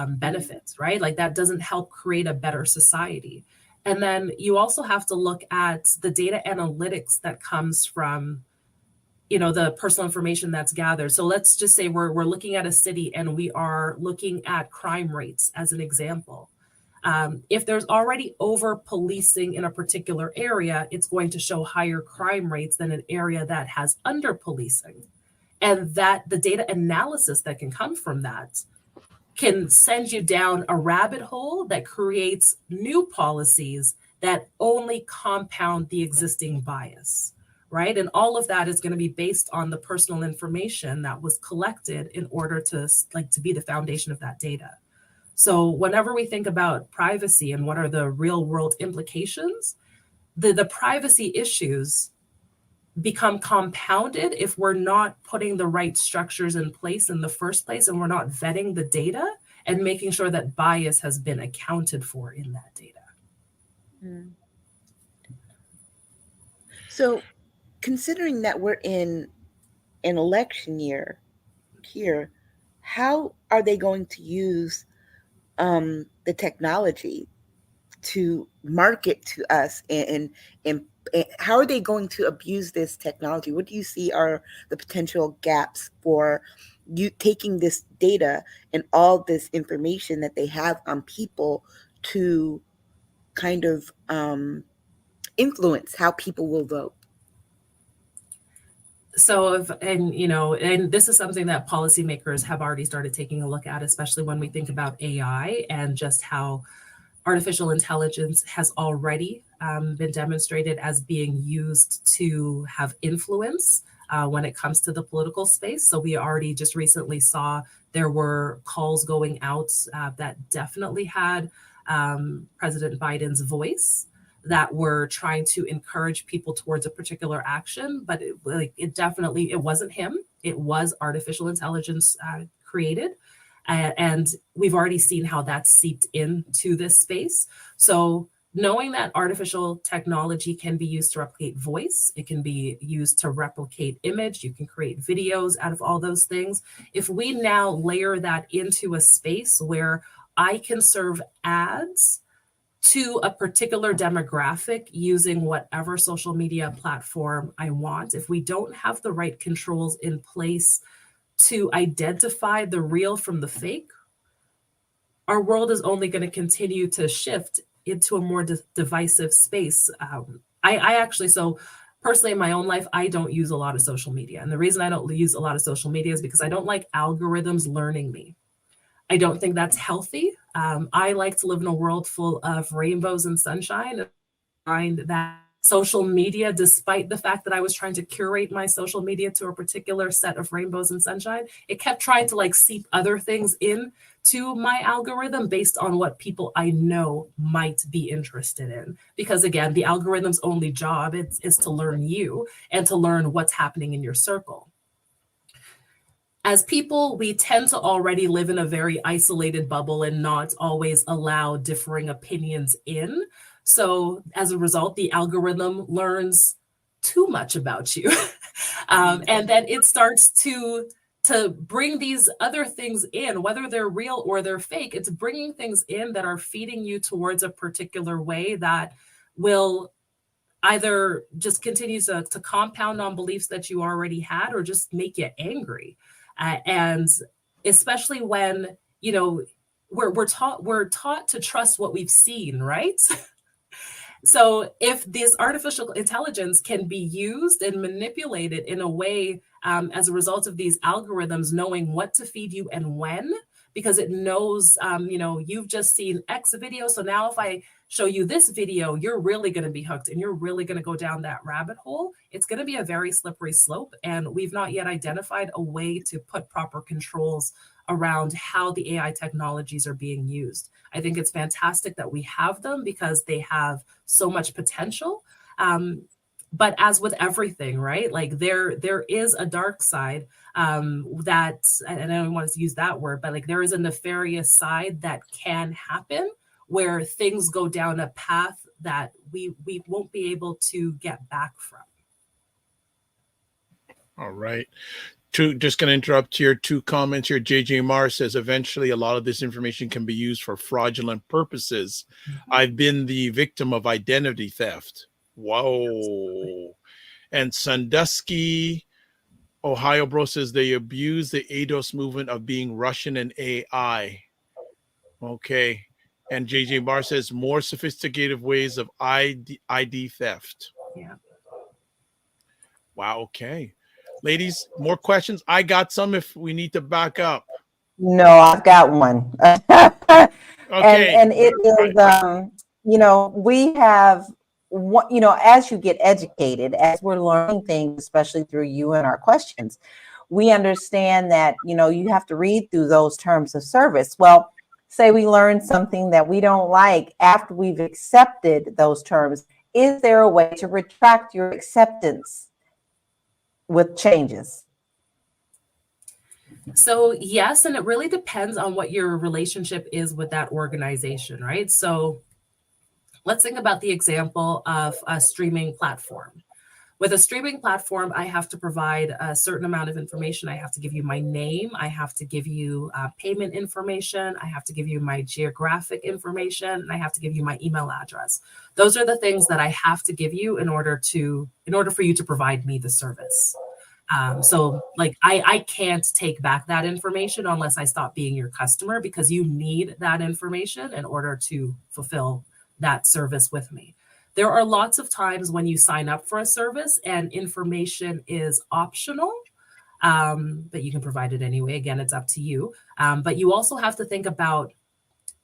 benefit, right? Like that doesn't help create a better society. And then you also have to look at the data analytics that comes from, you know, the personal information that's gathered. So let's just say we're looking at a city and we are looking at crime rates as an example. If there's already over policing in a particular area, it's going to show higher crime rates than an area that has under policing. And that the data analysis that can come from that can send you down a rabbit hole that creates new policies that only compound the existing bias, right? And all of that is going to be based on the personal information that was collected in order to be the foundation of that data. So whenever we think about privacy and what are the real world implications, the privacy issues become compounded if we're not putting the right structures in place in the first place, and we're not vetting the data and making sure that bias has been accounted for in that data. So considering that we're in an election year here, how are they going to use the technology to market to us, and how are they going to abuse this technology? What do you see are the potential gaps for you taking this data and all this information that they have on people to kind of influence how people will vote? So, and this is something that policymakers have already started taking a look at, especially when we think about AI and just how artificial intelligence has already been demonstrated as being used to have influence when it comes to the political space. So we already just recently saw there were calls going out that definitely had President Biden's voice, that were trying to encourage people towards a particular action, but it wasn't him. It was artificial intelligence created. And we've already seen how that's seeped into this space. So knowing that artificial technology can be used to replicate voice, it can be used to replicate image, you can create videos out of all those things. If we now layer that into a space where I can serve ads to a particular demographic using whatever social media platform I want, if we don't have the right controls in place to identify the real from the fake, our world is only going to continue to shift into a more divisive space. So personally in my own life, I don't use a lot of social media. And the reason I don't use a lot of social media is because I don't like algorithms learning me. I don't think that's healthy. I like to live in a world full of rainbows and sunshine. And find that social media, despite the fact that I was trying to curate my social media to a particular set of rainbows and sunshine, it kept trying to seep other things in to my algorithm based on what people I know might be interested in. Because again, the algorithm's only job is to learn you and to learn what's happening in your circle. As people, we tend to already live in a very isolated bubble and not always allow differing opinions in. So as a result, the algorithm learns too much about you. And then it starts to bring these other things in, whether they're real or they're fake. It's bringing things in that are feeding you towards a particular way that will either just continue to compound on beliefs that you already had or just make you angry. And especially when, we're taught to trust what we've seen, right? So if this artificial intelligence can be used and manipulated in a way as a result of these algorithms knowing what to feed you and when, because it knows, you've just seen X video. So now if I show you this video, you're really going to be hooked and you're really going to go down that rabbit hole. It's going to be a very slippery slope. And we've not yet identified a way to put proper controls around how the AI technologies are being used. I think it's fantastic that we have them because they have so much potential. But as with everything, right? There is a dark side that, and I don't want to use that word, but there is a nefarious side that can happen where things go down a path that we won't be able to get back from. All right. Just going to interrupt here. 2 comments here. JJ Marr says, eventually a lot of this information can be used for fraudulent purposes. Mm-hmm. I've been the victim of identity theft. Whoa. And Sandusky, Ohio Bro says they abuse the ADOS movement of being Russian and AI. Okay. And JJ Marr says more sophisticated ways of ID theft. Yeah. Wow. Okay. Ladies, more questions? I got some if we need to back up. No, I've got one. Okay. And it is, we have, as you get educated, as we're learning things, especially through you and our questions, we understand that, you have to read through those terms of service. Well, say we learn something that we don't like after we've accepted those terms. Is there a way to retract your acceptance with changes? So yes, and it really depends on what your relationship is with that organization, right? So let's think about the example of a streaming platform. With a streaming platform, I have to provide a certain amount of information. I have to give you my name. I have to give you payment information. I have to give you my geographic information. And I have to give you my email address. Those are the things that I have to give you in order for you to provide me the service. So I can't take back that information unless I stop being your customer, because you need that information in order to fulfill that service with me. There are lots of times when you sign up for a service and information is optional, but you can provide it anyway. Again, it's up to you. But you also have to think about,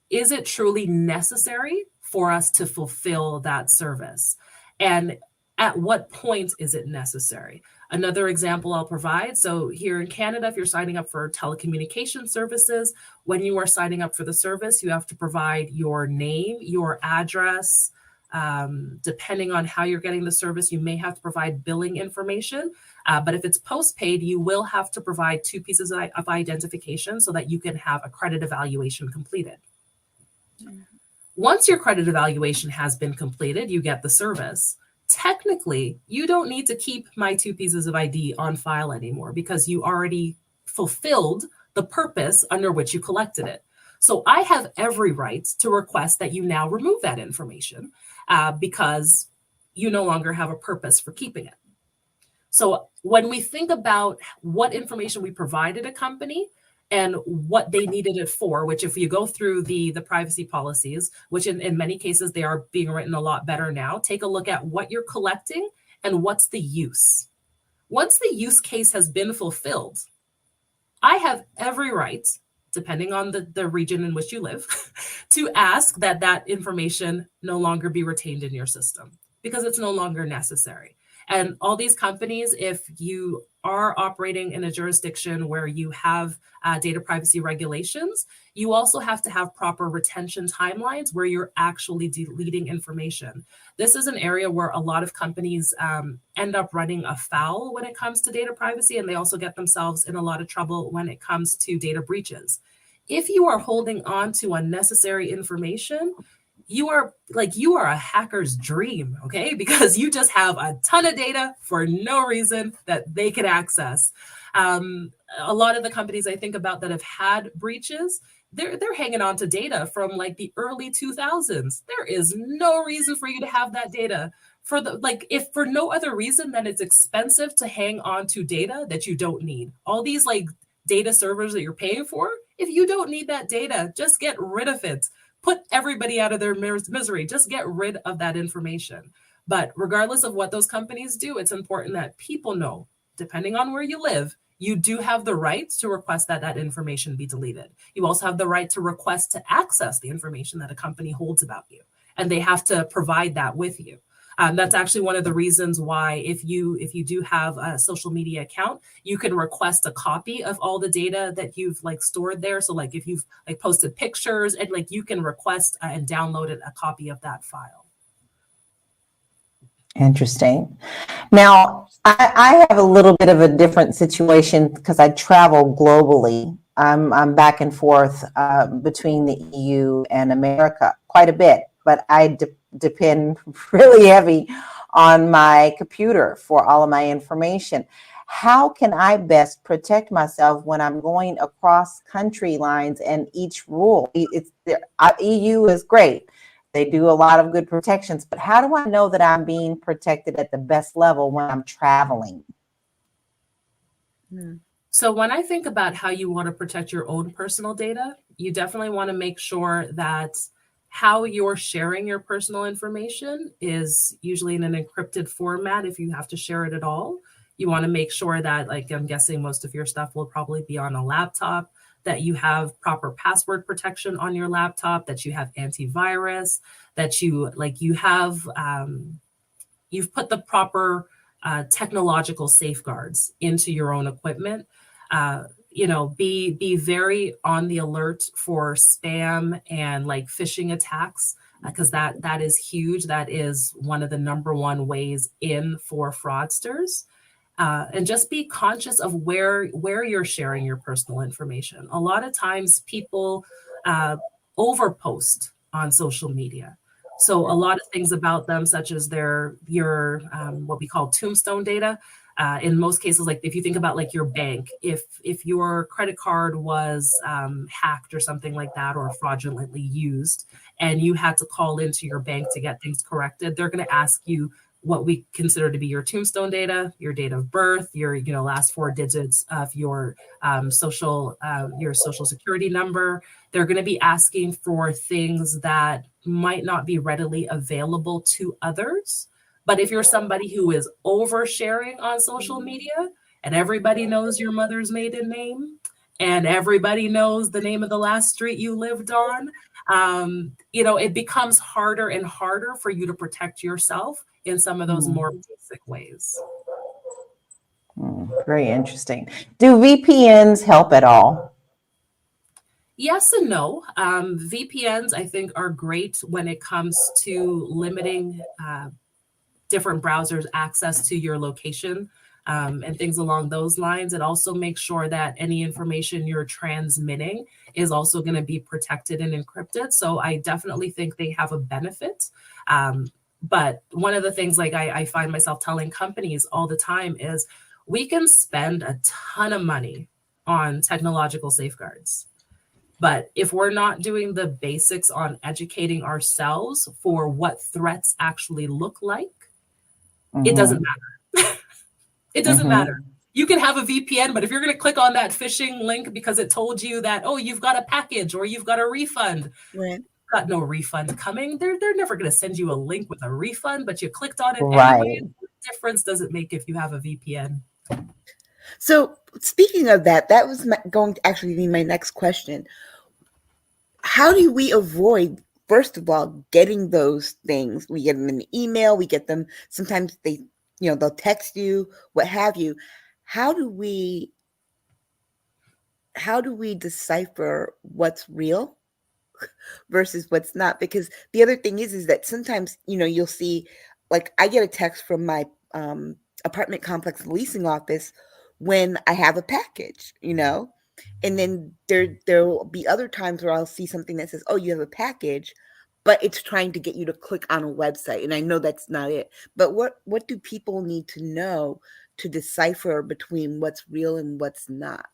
is it truly necessary for us to fulfill that service? And at what point is it necessary? Another example I'll provide. So here in Canada, if you're signing up for telecommunication services, when you are signing up for the service, you have to provide your name, your address. Depending on how you're getting the service, you may have to provide billing information. But if it's postpaid, you will have to provide 2 pieces of identification so that you can have a credit evaluation completed. Once your credit evaluation has been completed, you get the service. Technically, you don't need to keep my 2 pieces of ID on file anymore because you already fulfilled the purpose under which you collected it. So I have every right to request that you now remove that information because you no longer have a purpose for keeping it. So when we think about what information we provided a company and what they needed it for, which if you go through the privacy policies, which in many cases, they are being written a lot better now, take a look at what you're collecting and what's the use. Once the use case has been fulfilled, I have every right, depending on the region in which you live, to ask that that information no longer be retained in your system because it's no longer necessary. And all these companies, if you are operating in a jurisdiction where you have data privacy regulations, you also have to have proper retention timelines where you're actually deleting information. This is an area where a lot of companies end up running afoul when it comes to data privacy, and they also get themselves in a lot of trouble when it comes to data breaches. If you are holding on to unnecessary information, you are a hacker's dream, okay? Because you just have a ton of data for no reason that they can access. A lot of the companies I think about that have had breaches, they're hanging on to data from like the early 2000s. There is no reason for you to have that data if for no other reason than it's expensive to hang on to data that you don't need. All these like data servers that you're paying for, if you don't need that data, just get rid of it. Put everybody out of their misery. Just get rid of that information. But regardless of what those companies do, it's important that people know, depending on where you live, you do have the right to request that that information be deleted. You also have the right to request to access the information that a company holds about you, and they have to provide that with you. That's actually one of the reasons why if you do have a social media account, you can request a copy of all the data that you've like stored there. So like if you've like posted pictures and like you can request and download a copy of that file. Interesting. Now, I have a little bit of a different situation because I travel globally. I'm back and forth between the EU and America quite a bit, but I depend really heavy on my computer for all of my information. How can I best protect myself when I'm going across country lines and each rule? EU is great. They do a lot of good protections, but how do I know that I'm being protected at the best level when I'm traveling? So when I think about how you want to protect your own personal data, you definitely want to make sure that how you're sharing your personal information is usually in an encrypted format if you have to share it at all. You want to make sure that, like, I'm guessing most of your stuff will probably be on a laptop, that you have proper password protection on your laptop, that you have antivirus, that you've put the proper technological safeguards into your own equipment. Be very on the alert for spam and like phishing attacks, because that is huge. That is one of the number one ways in for fraudsters. And just be conscious of where you're sharing your personal information. A lot of times people overpost on social media. So a lot of things about them, such as your what we call tombstone data. In most cases, like if you think about like your bank, if your credit card was hacked or something like that, or fraudulently used, and you had to call into your bank to get things corrected, they're going to ask you what we consider to be your tombstone data, your date of birth, your last 4 digits of your social security number. They're going to be asking for things that might not be readily available to others. But if you're somebody who is oversharing on social media and everybody knows your mother's maiden name and everybody knows the name of the last street you lived on, it becomes harder and harder for you to protect yourself in some of those more basic ways. Very interesting. Do VPNs help at all? Yes and no. VPNs, I think, are great when it comes to limiting different browsers' access to your location and things along those lines. It also makes sure that any information you're transmitting is also going to be protected and encrypted. So I definitely think they have a benefit. But one of the things I find myself telling companies all the time is we can spend a ton of money on technological safeguards. But if we're not doing the basics on educating ourselves for what threats actually look like, it doesn't matter. It doesn't matter. You can have a VPN, but if you're going to click on that phishing link because it told you that, oh, you've got a package or you've got a refund, got no refund coming. They're never going to send you a link with a refund, but you clicked on it anyway. What difference does it make if you have a VPN? So speaking of that, that was going to actually be my next question. How do we avoid, first of all, getting those things? We get them in the email, we get them, sometimes they'll text you, what have you. How do we decipher what's real versus what's not? Because the other thing is that sometimes, you'll see, like I get a text from my apartment complex leasing office when I have a package, and then there will be other times where I'll see something that says, oh, you have a package, but it's trying to get you to click on a website. And I know that's not it. But what do people need to know to decipher between what's real and what's not?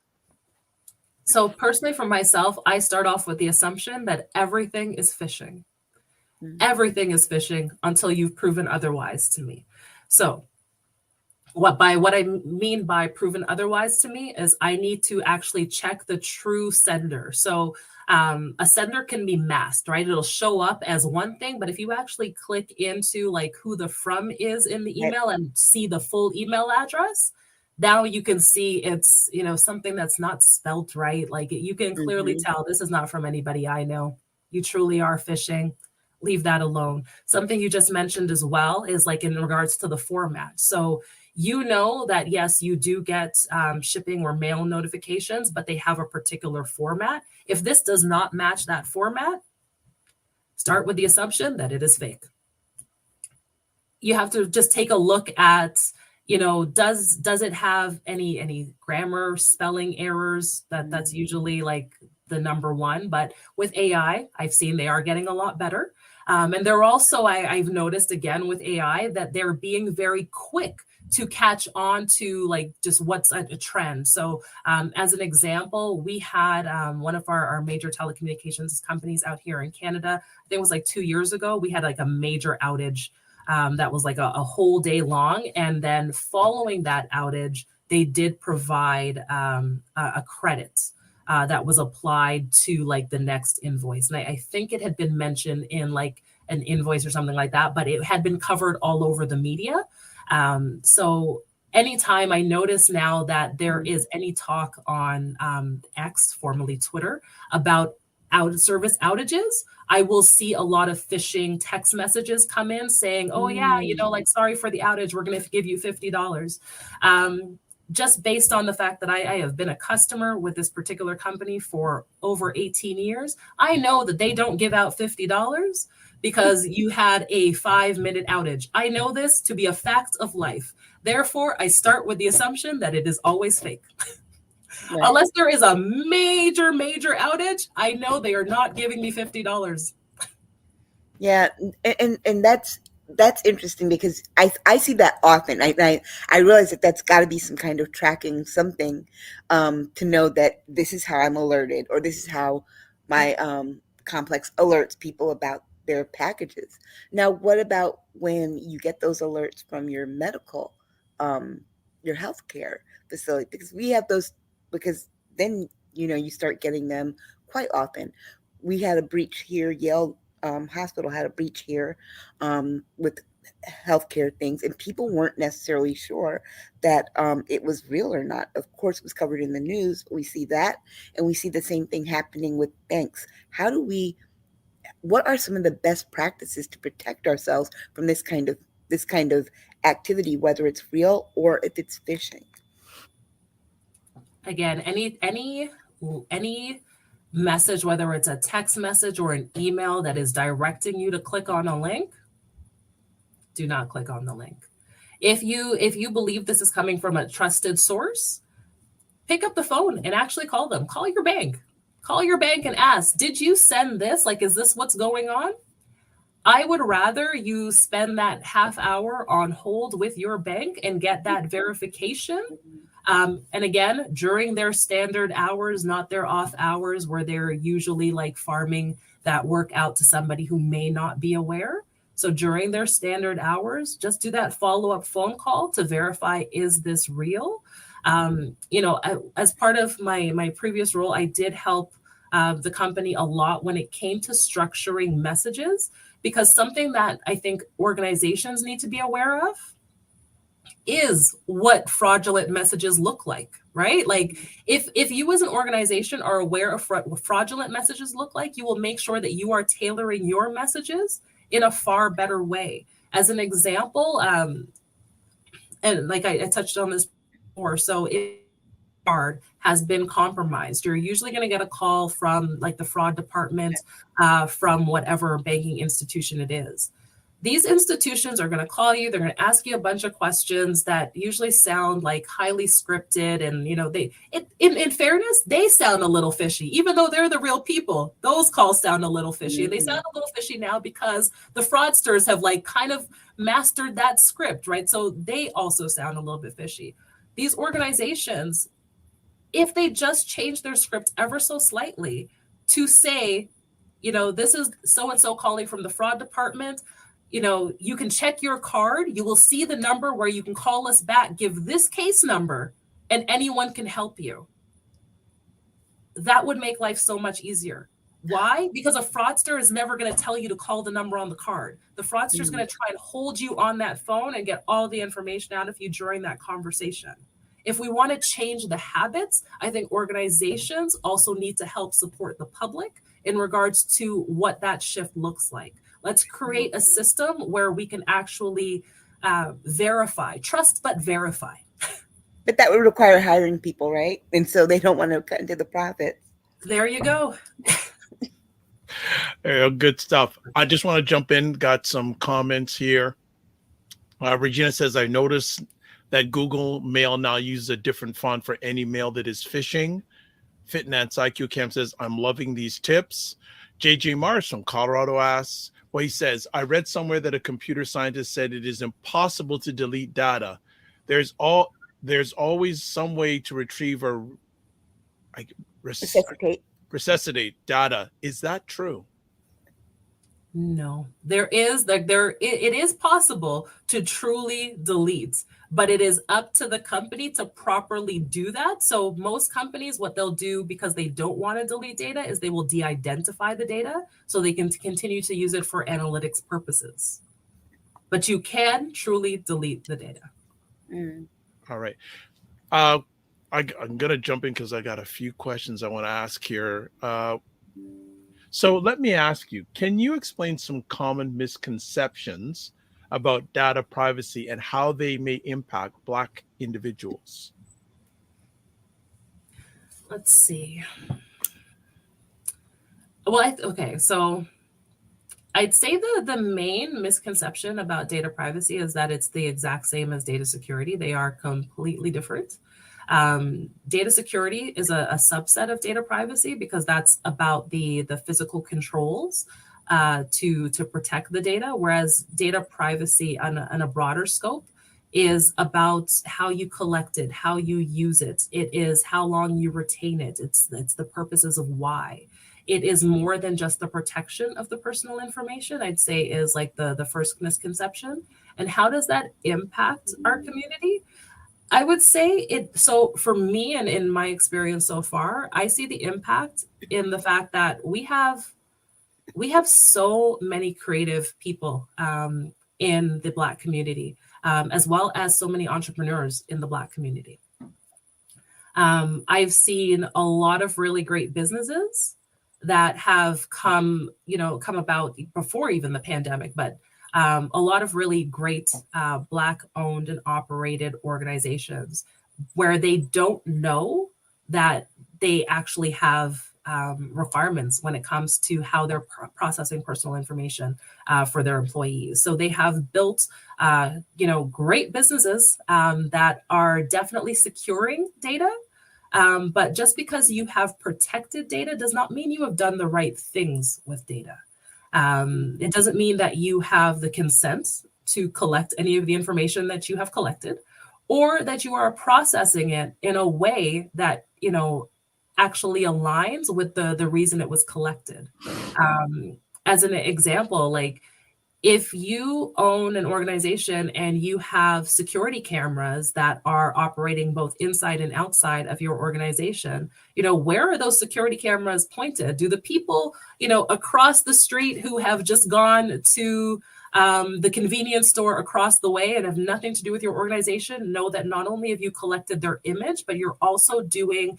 So personally, for myself, I start off with the assumption that everything is phishing. Everything is phishing until you've proven otherwise to me. So what I mean by proven otherwise to me is I need to actually check the true sender. So a sender can be masked, right? It'll show up as one thing, but if you actually click into like who the from is in the email and see the full email address, now you can see it's, something that's not spelt right. Like you can clearly tell this is not from anybody I know. You truly are phishing. Leave that alone. Something you just mentioned as well is like in regards to the format. So that, yes, you do get shipping or mail notifications, but they have a particular format. If this does not match that format, start with the assumption that it is fake. You have to just take a look at, does it have any grammar, spelling errors? That's usually like the number one. But with AI, I've seen they are getting a lot better. And they're also, I've noticed again with AI that they're being very quick to catch on to like just what's a trend. So as an example, we had one of our major telecommunications companies out here in Canada. I think it was like 2 years ago. We had like a major outage that was like a whole day long. And then following that outage, they did provide a credit that was applied to like the next invoice. And I think it had been mentioned in like an invoice or something like that, but it had been covered all over the media. So anytime I notice now that there is any talk on X, formerly Twitter, about service outages, I will see a lot of phishing text messages come in saying, oh yeah, like, sorry for the outage, we're going to give you $50. Just based on the fact that I have been a customer with this particular company for over 18 years, I know that they don't give out $50 because you had a 5-minute outage. I know this to be a fact of life. Therefore, I start with the assumption that it is always fake. Right. Unless there is a major, major outage, I know they are not giving me $50. Yeah, and that's interesting because I see that often. I realize that that's got to be some kind of tracking something to know that this is how I'm alerted, or this is how my complex alerts people about their packages. Now, what about when you get those alerts from your medical, your healthcare facility? Because we have those, because then, you start getting them quite often. We had a breach here, Yale Hospital had a breach here with healthcare things, and people weren't necessarily sure that it was real or not. Of course, it was covered in the news. We see that, and we see the same thing happening with banks. What are some of the best practices to protect ourselves from this kind of activity, whether it's real or if it's phishing? Again, any message, whether it's a text message or an email that is directing you to click on a link, do not click on the link. If you believe this is coming from a trusted source, pick up the phone and actually call them. Call your bank. Call your bank and ask, did you send this? Like, is this what's going on? I would rather you spend that half hour on hold with your bank and get that verification. And again, during their standard hours, not their off hours, where they're usually like farming that work out to somebody who may not be aware. So during their standard hours, just do that follow-up phone call to verify, is this real? As part of my previous role, I did help the company a lot when it came to structuring messages, because something that I think organizations need to be aware of is what fraudulent messages look like, right? Like if you as an organization are aware of what fraudulent messages look like, you will make sure that you are tailoring your messages in a far better way. As an example, and like I touched on this before, so if card has been compromised, you're usually going to get a call from like the fraud department from whatever banking institution it is. These institutions are going to call you. They're going to ask you a bunch of questions that usually sound like highly scripted. And, in fairness, they sound a little fishy, even though they're the real people. Those calls sound a little fishy. And they sound a little fishy now because the fraudsters have like kind of mastered that script, right? So they also sound a little bit fishy. These organizations, if they just change their script ever so slightly to say, this is so-and-so calling from the fraud department, you can check your card. You will see the number where you can call us back, give this case number, and anyone can help you. That would make life so much easier. Why? Because a fraudster is never going to tell you to call the number on the card. The fraudster is going to try and hold you on that phone and get all the information out of you during that conversation. If we want to change the habits, I think organizations also need to help support the public in regards to what that shift looks like. Let's create a system where we can actually verify, trust but verify. But that would require hiring people, right? And so they don't want to cut into the profits. There you go. Good stuff. I just want to jump in. Got some comments here. Regina says, I noticed that Google Mail now uses a different font for any mail that is phishing. Fitness IQ Camp says, I'm loving these tips. JJ Mars from Colorado asks, he says, I read somewhere that a computer scientist said it is impossible to delete data. There's always some way to retrieve or resuscitate data. Is that true? No, it is possible to truly delete, but it is up to the company to properly do that. So most companies, what they'll do because they don't want to delete data is they will de-identify the data so they can continue to use it for analytics purposes. But you can truly delete the data. All right. I'm going to jump in because I got a few questions I want to ask here. So let me ask you, can you explain some common misconceptions about data privacy and how they may impact Black individuals? Let's see. Well, so I'd say the main misconception about data privacy is that it's the exact same as data security. They are completely different. Data security is a subset of data privacy because that's about the physical controls to protect the data, whereas data privacy on a broader scope is about how you collect it, how you use it. It is how long you retain it. It's the purposes of why. it is more than just the protection of the personal information, I'd say is like the first misconception. And how does that impact our community? I would say it, so for me and in my experience so far, I see the impact in the fact that we have so many creative people in the Black community, as well as so many entrepreneurs in the Black community. I've seen a lot of really great businesses that have come about before even the pandemic, but a lot of really great Black owned and operated organizations where they don't know that they actually have requirements when it comes to how they're processing personal information for their employees. So they have built, great businesses that are definitely securing data. But just because you have protected data does not mean you have done the right things with data. It doesn't mean that you have the consent to collect any of the information that you have collected, or that you are processing it in a way that, actually aligns with the reason it was collected. As an example, like if you own an organization and you have security cameras that are operating both inside and outside of your organization, where are those security cameras pointed? Do the people, across the street who have just gone to the convenience store across the way and have nothing to do with your organization know that not only have you collected their image, but you're also doing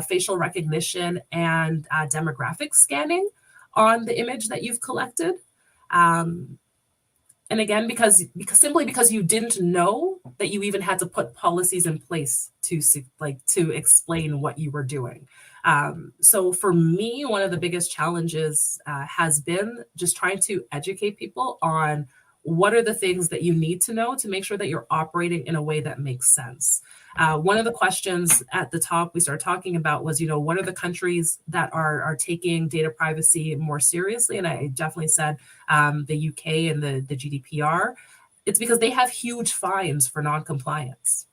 facial recognition and demographic scanning on the image that you've collected? And again, because you didn't know that you even had to put policies in place to explain what you were doing. So for me, one of the biggest challenges has been just trying to educate people on what are the things that you need to know to make sure that you're operating in a way that makes sense. One of the questions at the top we started talking about was, what are the countries that are taking data privacy more seriously? And I definitely said the UK and the GDPR. It's because they have huge fines for non-compliance.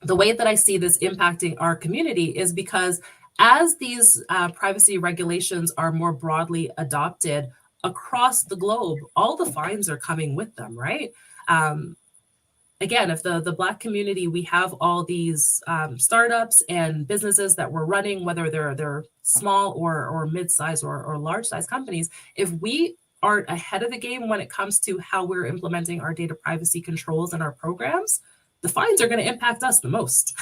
The way that I see this impacting our community is because as these privacy regulations are more broadly adopted across the globe, all the fines are coming with them, right? Again, if the Black community, we have all these startups and businesses that we're running, whether they're small or mid-size or large-size companies, if we aren't ahead of the game when it comes to how we're implementing our data privacy controls and our programs, the fines are going to impact us the most.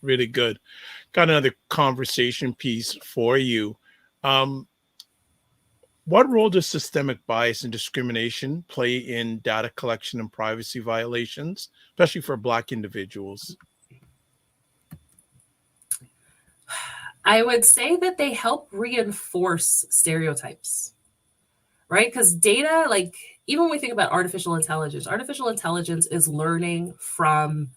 Really good. Got another conversation piece for you. What role does systemic bias and discrimination play in data collection and privacy violations, especially for Black individuals? I would say that they help reinforce stereotypes, right? Because data, like even when we think about artificial intelligence is learning from,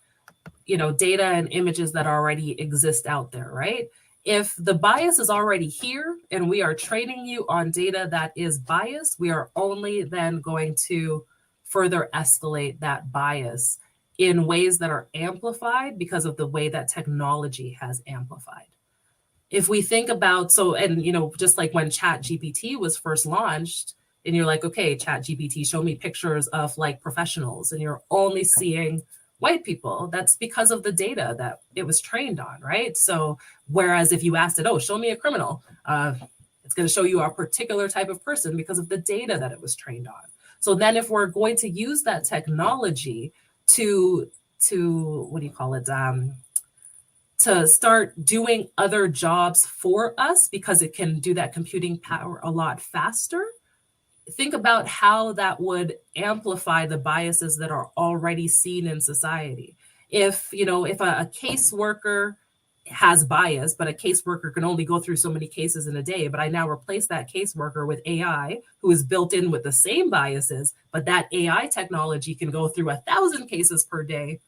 data and images that already exist out there, right? If the bias is already here and we are training you on data that is biased, we are only then going to further escalate that bias in ways that are amplified because of the way that technology has amplified. If we think about, just like when ChatGPT was first launched, and you're like, okay, ChatGPT, show me pictures of like professionals, and you're only seeing white people, that's because of the data that it was trained on, right? So whereas if you asked it, oh, show me a criminal, it's going to show you a particular type of person because of the data that it was trained on. So then if we're going to use that technology to start doing other jobs for us because it can do that computing power a lot faster, think about how that would amplify the biases that are already seen in society. If a caseworker has bias, but a caseworker can only go through so many cases in a day, but I now replace that caseworker with AI who is built in with the same biases, but that AI technology can go through 1,000 cases per day,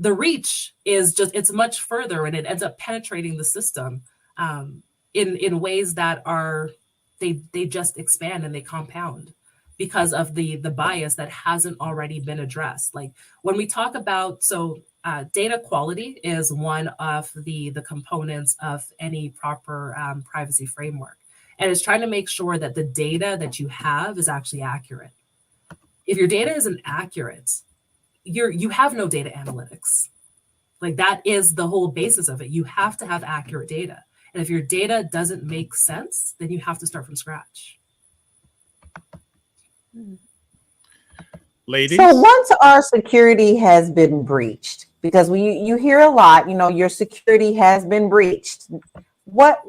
the reach is it's much further, and it ends up penetrating the system in ways that are, they just expand and they compound because of the bias that hasn't already been addressed. Like when we talk about, so data quality is one of the components of any proper privacy framework. And it's trying to make sure that the data that you have is actually accurate. If your data isn't accurate, you have no data analytics. Like, that is the whole basis of it. You have to have accurate data. And if your data doesn't make sense, then you have to start from scratch. Ladies? So once our security has been breached, because you hear a lot, your security has been breached. What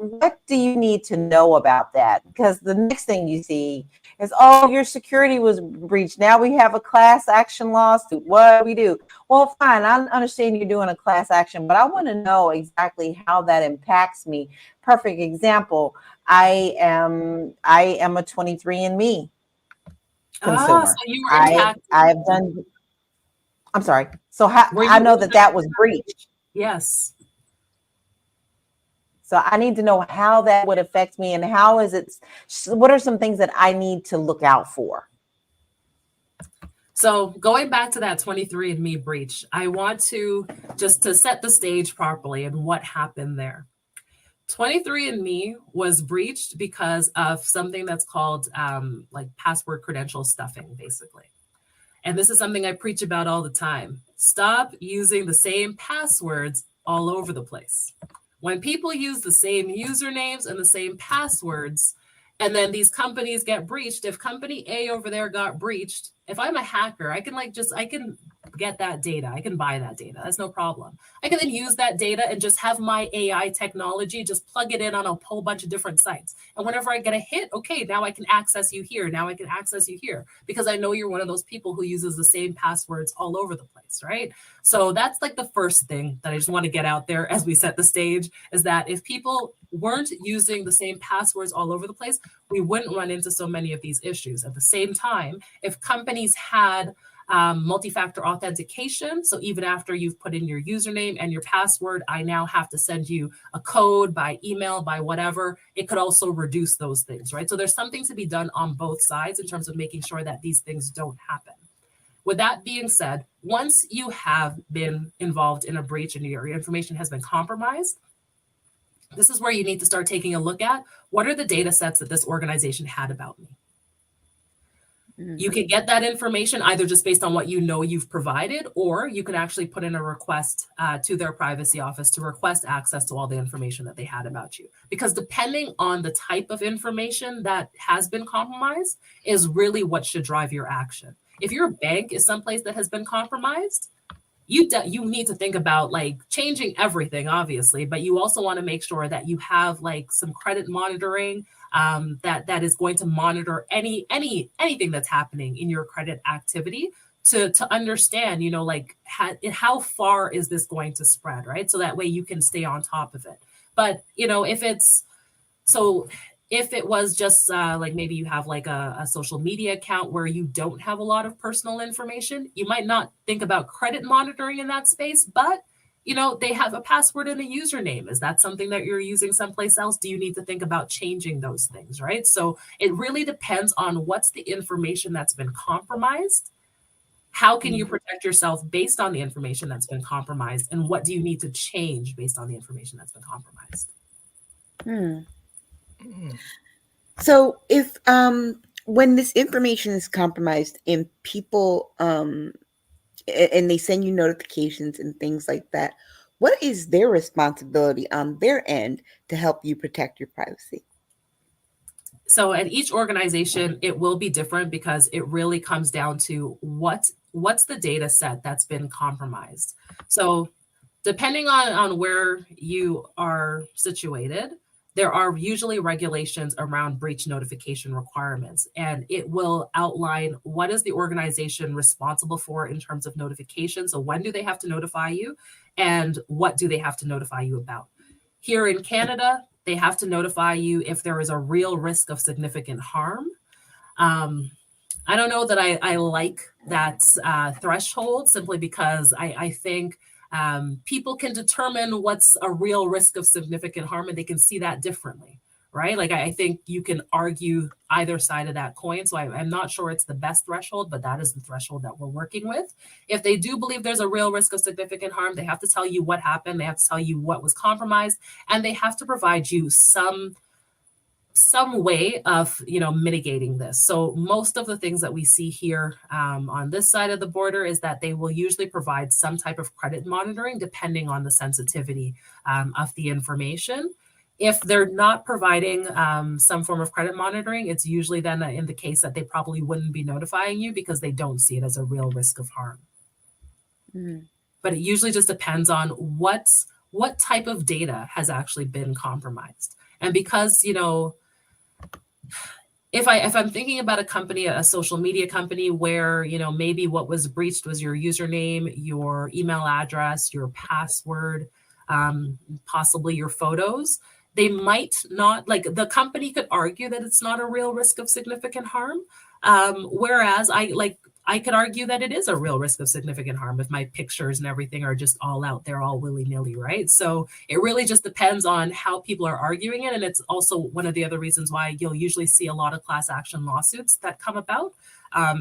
do you need to know about that? Because the next thing you see is, oh, your security was breached. Now we have a class action lawsuit. What do we do? Well, fine, I understand you're doing a class action, but I want to know exactly how that impacts me. Perfect example. I am a 23andMe consumer. So you were impacted. I've done. I'm sorry. So I know that was breached. Yes. So I need to know how that would affect me, and what are some things that I need to look out for? So going back to that 23andMe breach, I want to just to set the stage properly and what happened there. 23andMe was breached because of something that's called like password credential stuffing, basically. And this is something I preach about all the time. Stop using the same passwords all over the place. When people use the same usernames and the same passwords, and then these companies get breached, if company A over there got breached, if I'm a hacker, I can get that data. I can buy that data. That's no problem. I can then use that data and just have my AI technology just plug it in on a whole bunch of different sites. And whenever I get a hit, okay, now I can access you here. Now I can access you here because I know you're one of those people who uses the same passwords all over the place, right? So that's like the first thing that I just want to get out there as we set the stage, is that if people weren't using the same passwords all over the place, we wouldn't run into so many of these issues. At the same time, if companies had multi-factor authentication, so even after you've put in your username and your password, I now have to send you a code by email, by whatever, it could also reduce those things, right? So there's something to be done on both sides in terms of making sure that these things don't happen. With that being said, once you have been involved in a breach and your information has been compromised, this is where you need to start taking a look at what are the data sets that this organization had about me. You can get that information either just based on what you know you've provided, or you can actually put in a request to their privacy office to request access to all the information that they had about you. Because depending on the type of information that has been compromised is really what should drive your action. If your bank is someplace that has been compromised, you need to think about like changing everything, obviously, but you also want to make sure that you have like some credit monitoring that is going to monitor anything that's happening in your credit activity to understand, like how far is this going to spread, right? So that way you can stay on top of it. But, if it was just like maybe you have like a social media account where you don't have a lot of personal information, you might not think about credit monitoring in that space, but they have a password and a username. Is that something that you're using someplace else? Do you need to think about changing those things, right? So it really depends on what's the information that's been compromised. How can you protect yourself based on the information that's been compromised? And what do you need to change based on the information that's been compromised? So if when this information is compromised and people and they send you notifications and things like that, what is their responsibility on their end to help you protect your privacy? So at each organization, it will be different because it really comes down to what's the data set that's been compromised. So depending on where you are situated, there are usually regulations around breach notification requirements, and it will outline what is the organization responsible for in terms of notification. So when do they have to notify you, and what do they have to notify you about? Here in Canada, they have to notify you if there is a real risk of significant harm. I don't know that I like that threshold, simply because I think people can determine what's a real risk of significant harm, and they can see that differently, right? Like I think you can argue either side of that coin. So I'm not sure it's the best threshold, but that is the threshold that we're working with. If they do believe there's a real risk of significant harm, they have to tell you what happened. They have to tell you what was compromised, and they have to provide you some way of mitigating this. So most of the things that we see here on this side of the border is that they will usually provide some type of credit monitoring depending on the sensitivity of the information. If they're not providing some form of credit monitoring, it's usually then in the case that they probably wouldn't be notifying you because they don't see it as a real risk of harm. But it usually just depends on what type of data has actually been compromised. And because, if I'm thinking about a company, a social media company where, maybe what was breached was your username, your email address, your password, possibly your photos, they might not, like the company could argue that it's not a real risk of significant harm. Whereas I could argue that it is a real risk of significant harm if my pictures and everything are just all out there, all willy-nilly, right? So it really just depends on how people are arguing it. And it's also one of the other reasons why you'll usually see a lot of class action lawsuits that come about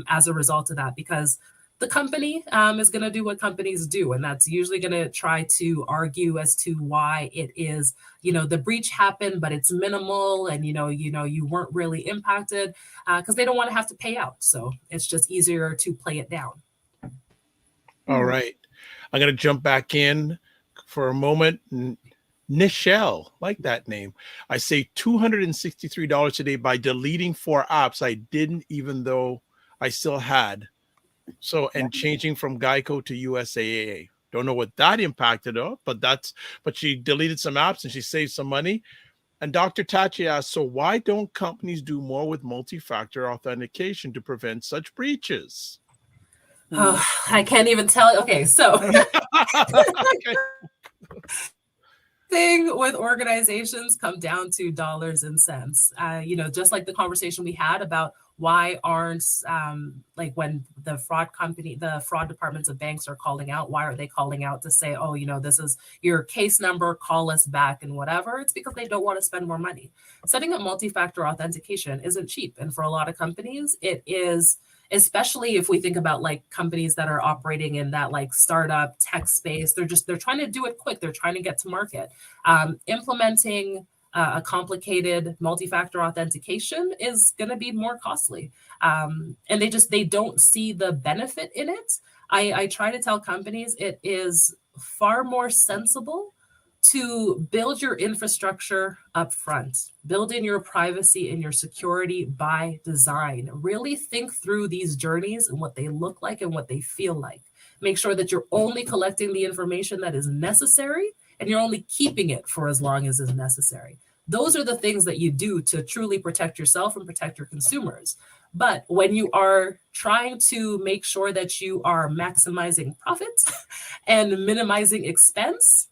as a result of that, because the company is going to do what companies do. And that's usually going to try to argue as to why it is, the breach happened, but it's minimal. And, you weren't really impacted because they don't want to have to pay out. So it's just easier to play it down. All right. I'm going to jump back in for a moment. Nichelle, like that name. I say $263 today by deleting 4 apps I didn't even though I still had. So, and changing from Geico to USAA. Don't know what that impacted her, but she deleted some apps and she saved some money. And Dr. Tachi asked, so why don't companies do more with multi-factor authentication to prevent such breaches? Oh, I can't even tell. Okay, so okay. Thing with organizations come down to dollars and cents. Just like the conversation we had about why aren't like when the fraud departments of banks are calling out, why are they calling out to say, oh, this is your case number, call us back and whatever? It's because they don't want to spend more money. Setting up multi-factor authentication isn't cheap. And for a lot of companies, it is, especially if we think about like companies that are operating in that like startup tech space. They're trying to do it quick. They're trying to get to market. Implementing a complicated multi-factor authentication is going to be more costly. And they don't see the benefit in it. I try to tell companies it is far more sensible to build your infrastructure up front, build in your privacy and your security by design. Really think through these journeys and what they look like and what they feel like. Make sure that you're only collecting the information that is necessary and you're only keeping it for as long as is necessary. Those are the things that you do to truly protect yourself and protect your consumers. But when you are trying to make sure that you are maximizing profits and minimizing expense,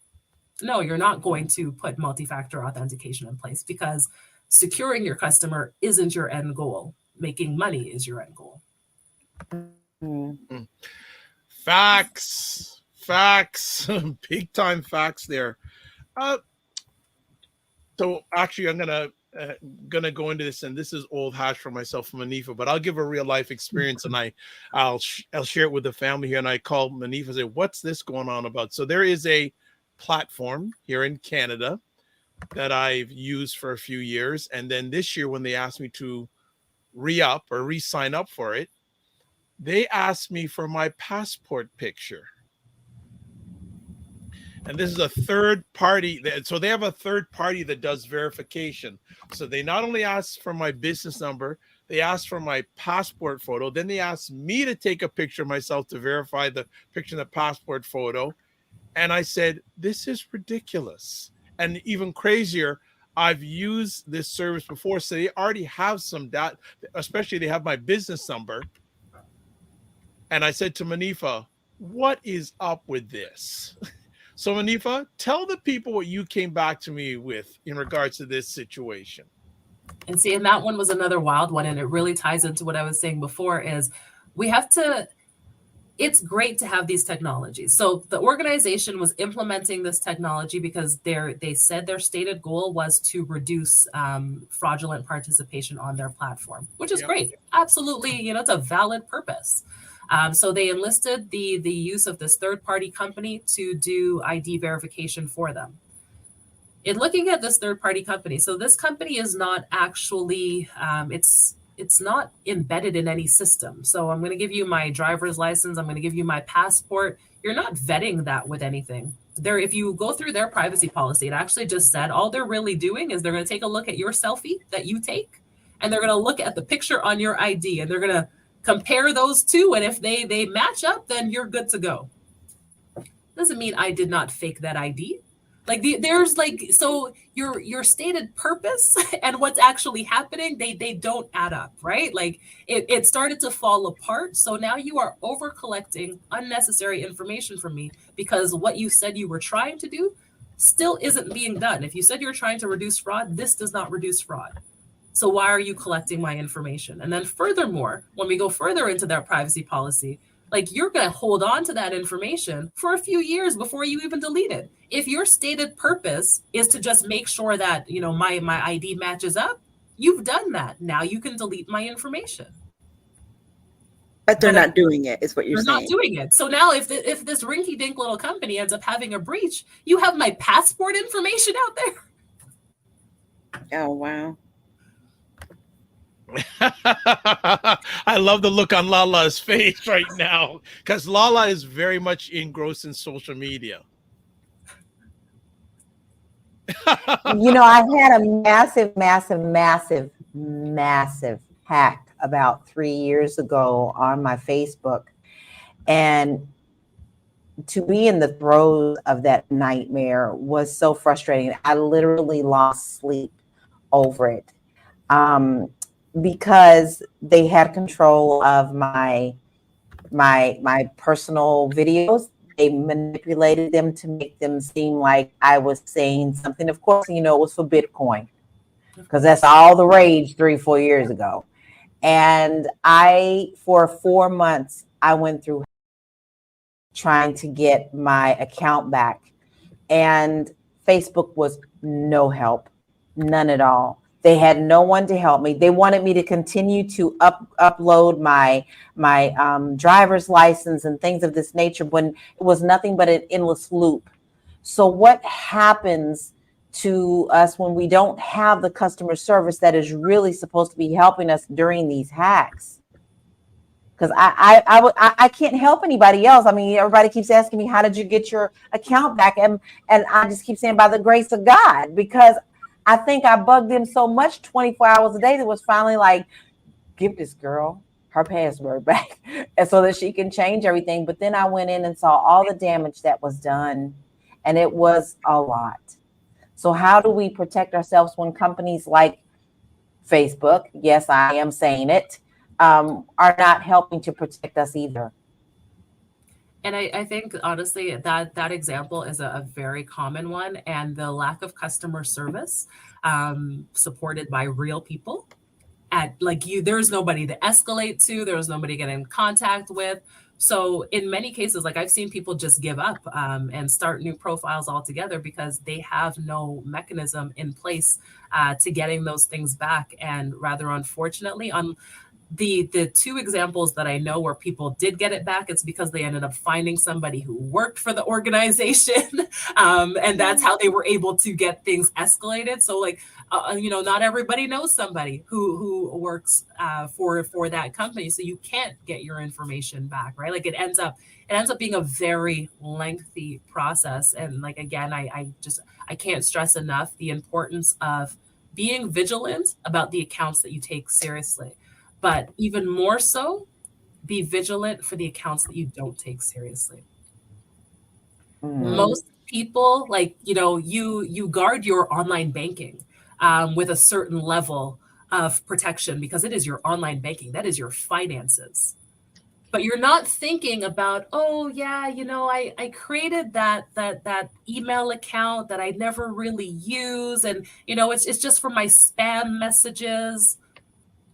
no, you're not going to put multi-factor authentication in place because securing your customer isn't your end goal. Making money is your end goal. Facts, big time facts there. So actually, I'm gonna go into this, and this is old hash for myself from Monifa, but I'll give a real life experience, and I'll share it with the family here. And I call Monifa and say, "What's this going on about?" So there is a platform here in Canada that I've used for a few years, and then this year when they asked me to re-up or re-sign up for it, they asked me for my passport picture. And this is a third party. So they have a third party that does verification. So they not only ask for my business number, they ask for my passport photo. Then they asked me to take a picture of myself to verify the picture of the passport photo. And I said, this is ridiculous. And even crazier, I've used this service before. So they already have some data, especially they have my business number. And I said to Monifa, what is up with this? So Monifa, tell the people what you came back to me with in regards to this situation. And see, and that one was another wild one. And it really ties into what I was saying before is we have to, it's great to have these technologies. So the organization was implementing this technology because they said their stated goal was to reduce fraudulent participation on their platform, which is great. Absolutely, it's a valid purpose. So they enlisted the use of this third-party company to do ID verification for them. In looking at this third-party company, so this company is not actually, it's not embedded in any system. So I'm going to give you my driver's license. I'm going to give you my passport. You're not vetting that with anything. If you go through their privacy policy, it actually just said all they're really doing is they're going to take a look at your selfie that you take, and they're going to look at the picture on your ID, and they're going to compare those two. And if they match up, then you're good to go. Doesn't mean I did not fake that ID. So your stated purpose and what's actually happening, they don't add up, right? Like it started to fall apart. So now you are over collecting unnecessary information from me because what you said you were trying to do still isn't being done. If you said you're trying to reduce fraud, this does not reduce fraud. So why are you collecting my information? And then furthermore, when we go further into their privacy policy, like you're going to hold on to that information for a few years before you even delete it. If your stated purpose is to just make sure that, my ID matches up, you've done that. Now you can delete my information. But they're not doing it, is what you're saying. They're not doing it. So now if this rinky-dink little company ends up having a breach, you have my passport information out there. Oh, wow. I love the look on LaLa's face right now because LaLa is very much engrossed in social media. I had a massive hack about 3 years ago on my Facebook. And to be in the throes of that nightmare was so frustrating. I literally lost sleep over it. Because they had control of my personal videos. They manipulated them to make them seem like I was saying something. Of course, it was for Bitcoin because that's all the rage 3-4 years ago. And for 4 months, I went through trying to get my account back. And Facebook was no help, none at all. They had no one to help me. They wanted me to continue to upload my driver's license and things of this nature when it was nothing but an endless loop. So what happens to us when we don't have the customer service that is really supposed to be helping us during these hacks? Because I can't help anybody else. I mean, everybody keeps asking me, how did you get your account back? And I just keep saying, by the grace of God, because I think I bugged them so much 24 hours a day that was finally like, give this girl her password back and so that she can change everything. But then I went in and saw all the damage that was done, and it was a lot. So how do we protect ourselves when companies like Facebook, yes, I am saying it, are not helping to protect us either? And I think, honestly, that example is a very common one. And the lack of customer service supported by real people there's nobody to escalate to. There's nobody to get in contact with. So in many cases, I've seen people just give up and start new profiles altogether because they have no mechanism in place to getting those things back. And rather unfortunately, on the two examples that I know where people did get it back, it's because they ended up finding somebody who worked for the organization. And that's how they were able to get things escalated. So not everybody knows somebody who works for that company. So you can't get your information back, right? It ends up being a very lengthy process. And again, I can't stress enough the importance of being vigilant about the accounts that you take seriously. But even more so, be vigilant for the accounts that you don't take seriously. Most people, you guard your online banking with a certain level of protection because it is your online banking. That is your finances. But you're not thinking about, I created that email account that I never really use. And, it's just for my spam messages.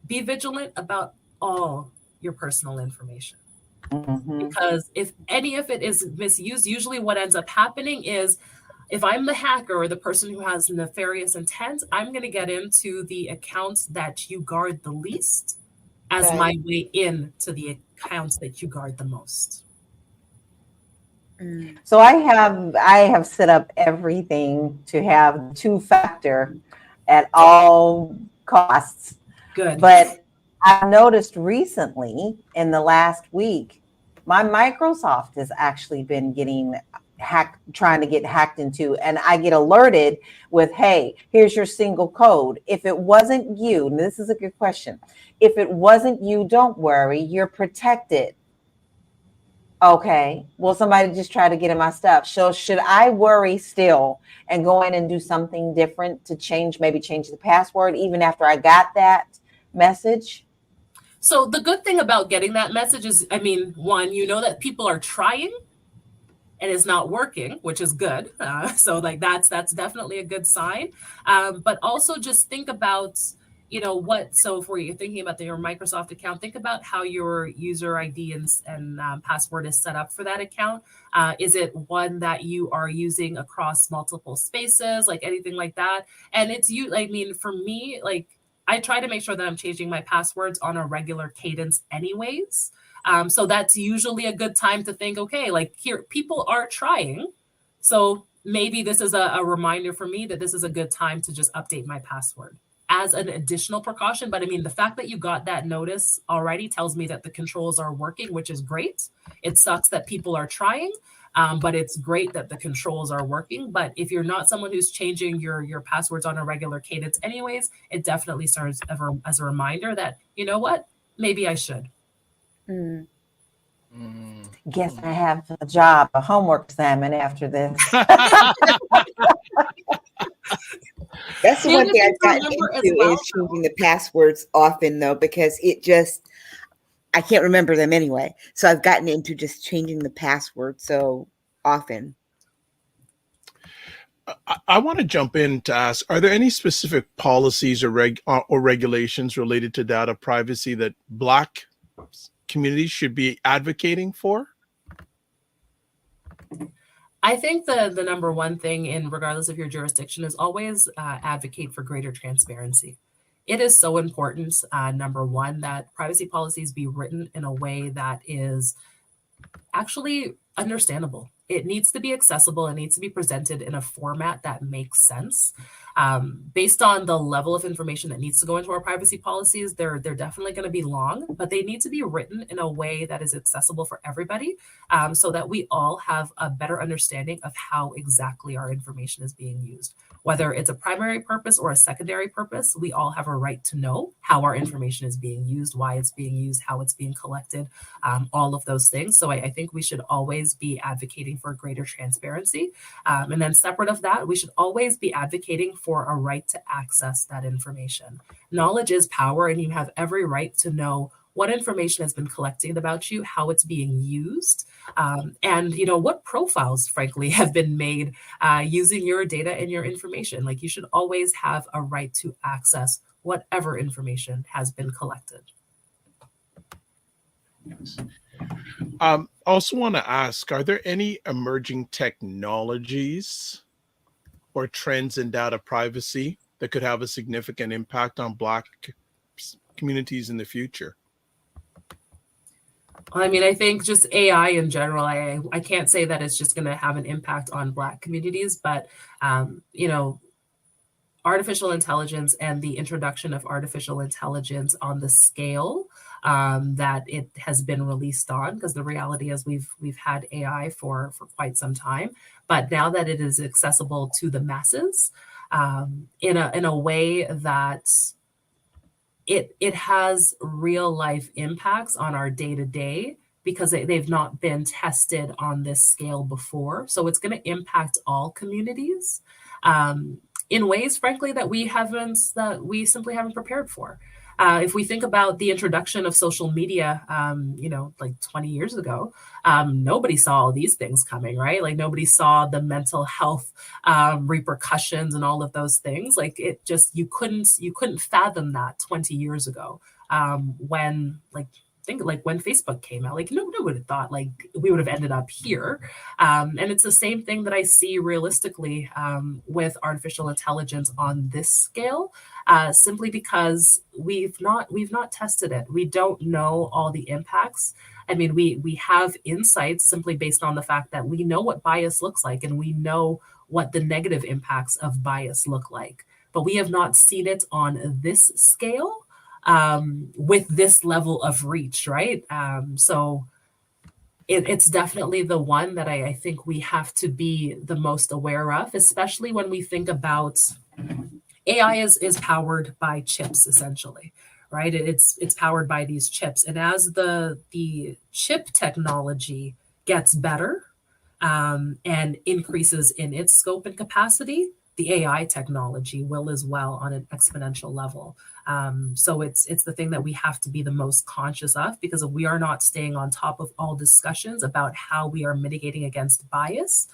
Be vigilant about all your personal information. Because if any of it is misused, usually what ends up happening is if I'm the hacker or the person who has nefarious intent, I'm going to get into the accounts that you guard the least as my way in to the accounts that you guard the most. So I have set up everything to have two-factor at all costs. Good. But I noticed recently in the last week, my Microsoft has actually been getting hacked, trying to get hacked into, and I get alerted with, hey, here's your single code. If it wasn't you, and this is a good question, if it wasn't you, don't worry, you're protected. Okay, well, somebody just tried to get in my stuff. So should I worry still and go in and do something different to maybe change the password even after I got that message? So the good thing about getting that message is, I mean, one, you know that people are trying and it's not working, which is good. So like that's definitely a good sign. But also just think about, you know, so if you're thinking about your Microsoft account, think about how your user ID and password is set up for that account. Is it one that you are using across multiple spaces, like anything like that? And I mean, for me, like I try to make sure that I'm changing my passwords on a regular cadence anyways. So that's usually a good time to think, okay, like here, people are trying. So maybe this is a reminder for me that this is a good time to just update my password as an additional precaution. But I mean, the fact that you got that notice already tells me that the controls are working, which is great. It sucks that people are trying, but it's great that the controls are working. But if you're not someone who's changing your passwords on a regular cadence anyways, it definitely serves as a reminder that, you know what, maybe I should. Guess I have a homework assignment after this. That's the one thing I've gotten into is changing the passwords often, though, because I can't remember them anyway. So I've gotten into just changing the password so often. I want to jump in to ask, are there any specific policies or regulations related to data privacy that Black communities should be advocating for? I think the number one thing, regardless of your jurisdiction, is always advocate for greater transparency. It is so important, number one, that privacy policies be written in a way that is actually understandable. It needs to be accessible. It needs to be presented in a format that makes sense. Based on the level of information that needs to go into our privacy policies, they're definitely going to be long, but they need to be written in a way that is accessible for everybody, so that we all have a better understanding of how exactly our information is being used. Whether it's a primary purpose or a secondary purpose, we all have a right to know how our information is being used, why it's being used, how it's being collected, all of those things. So I think we should always be advocating for greater transparency. And then separate of that, we should always be advocating for a right to access that information. Knowledge is power, and you have every right to know what information has been collected about you, how it's being used, and what profiles, frankly, have been made using your data and your information. Like, you should always have a right to access whatever information has been collected. Yes. Also want to ask, are there any emerging technologies or trends in data privacy that could have a significant impact on Black communities in the future? I mean, I think just AI in general, I can't say that it's just going to have an impact on Black communities, but, artificial intelligence and the introduction of artificial intelligence on the scale that it has been released on, because the reality is we've had AI for quite some time, but now that it is accessible to the masses in a way that it has real life impacts on our day-to-day, because they've not been tested on this scale before. So it's going to impact all communities in ways, frankly, that we simply haven't prepared for. If we think about the introduction of social media, like 20 years ago, nobody saw all these things coming, right? Like, nobody saw the mental health repercussions and all of those things. Like, it just, you couldn't fathom that 20 years ago, when, like, think like when Facebook came out, like nobody would have thought like we would have ended up here. And it's the same thing that I see realistically with artificial intelligence on this scale, simply because we've not tested it. We don't know all the impacts. I mean, we have insights simply based on the fact that we know what bias looks like, and we know what the negative impacts of bias look like. But we have not seen it on this scale with this level of reach, right? So it's definitely the one that I think we have to be the most aware of, especially when we think about AI is powered by chips, essentially, right? It's powered by these chips. And as the chip technology gets better and increases in its scope and capacity, the AI technology will as well on an exponential level. So it's the thing that we have to be the most conscious of, because if we are not staying on top of all discussions about how we are mitigating against bias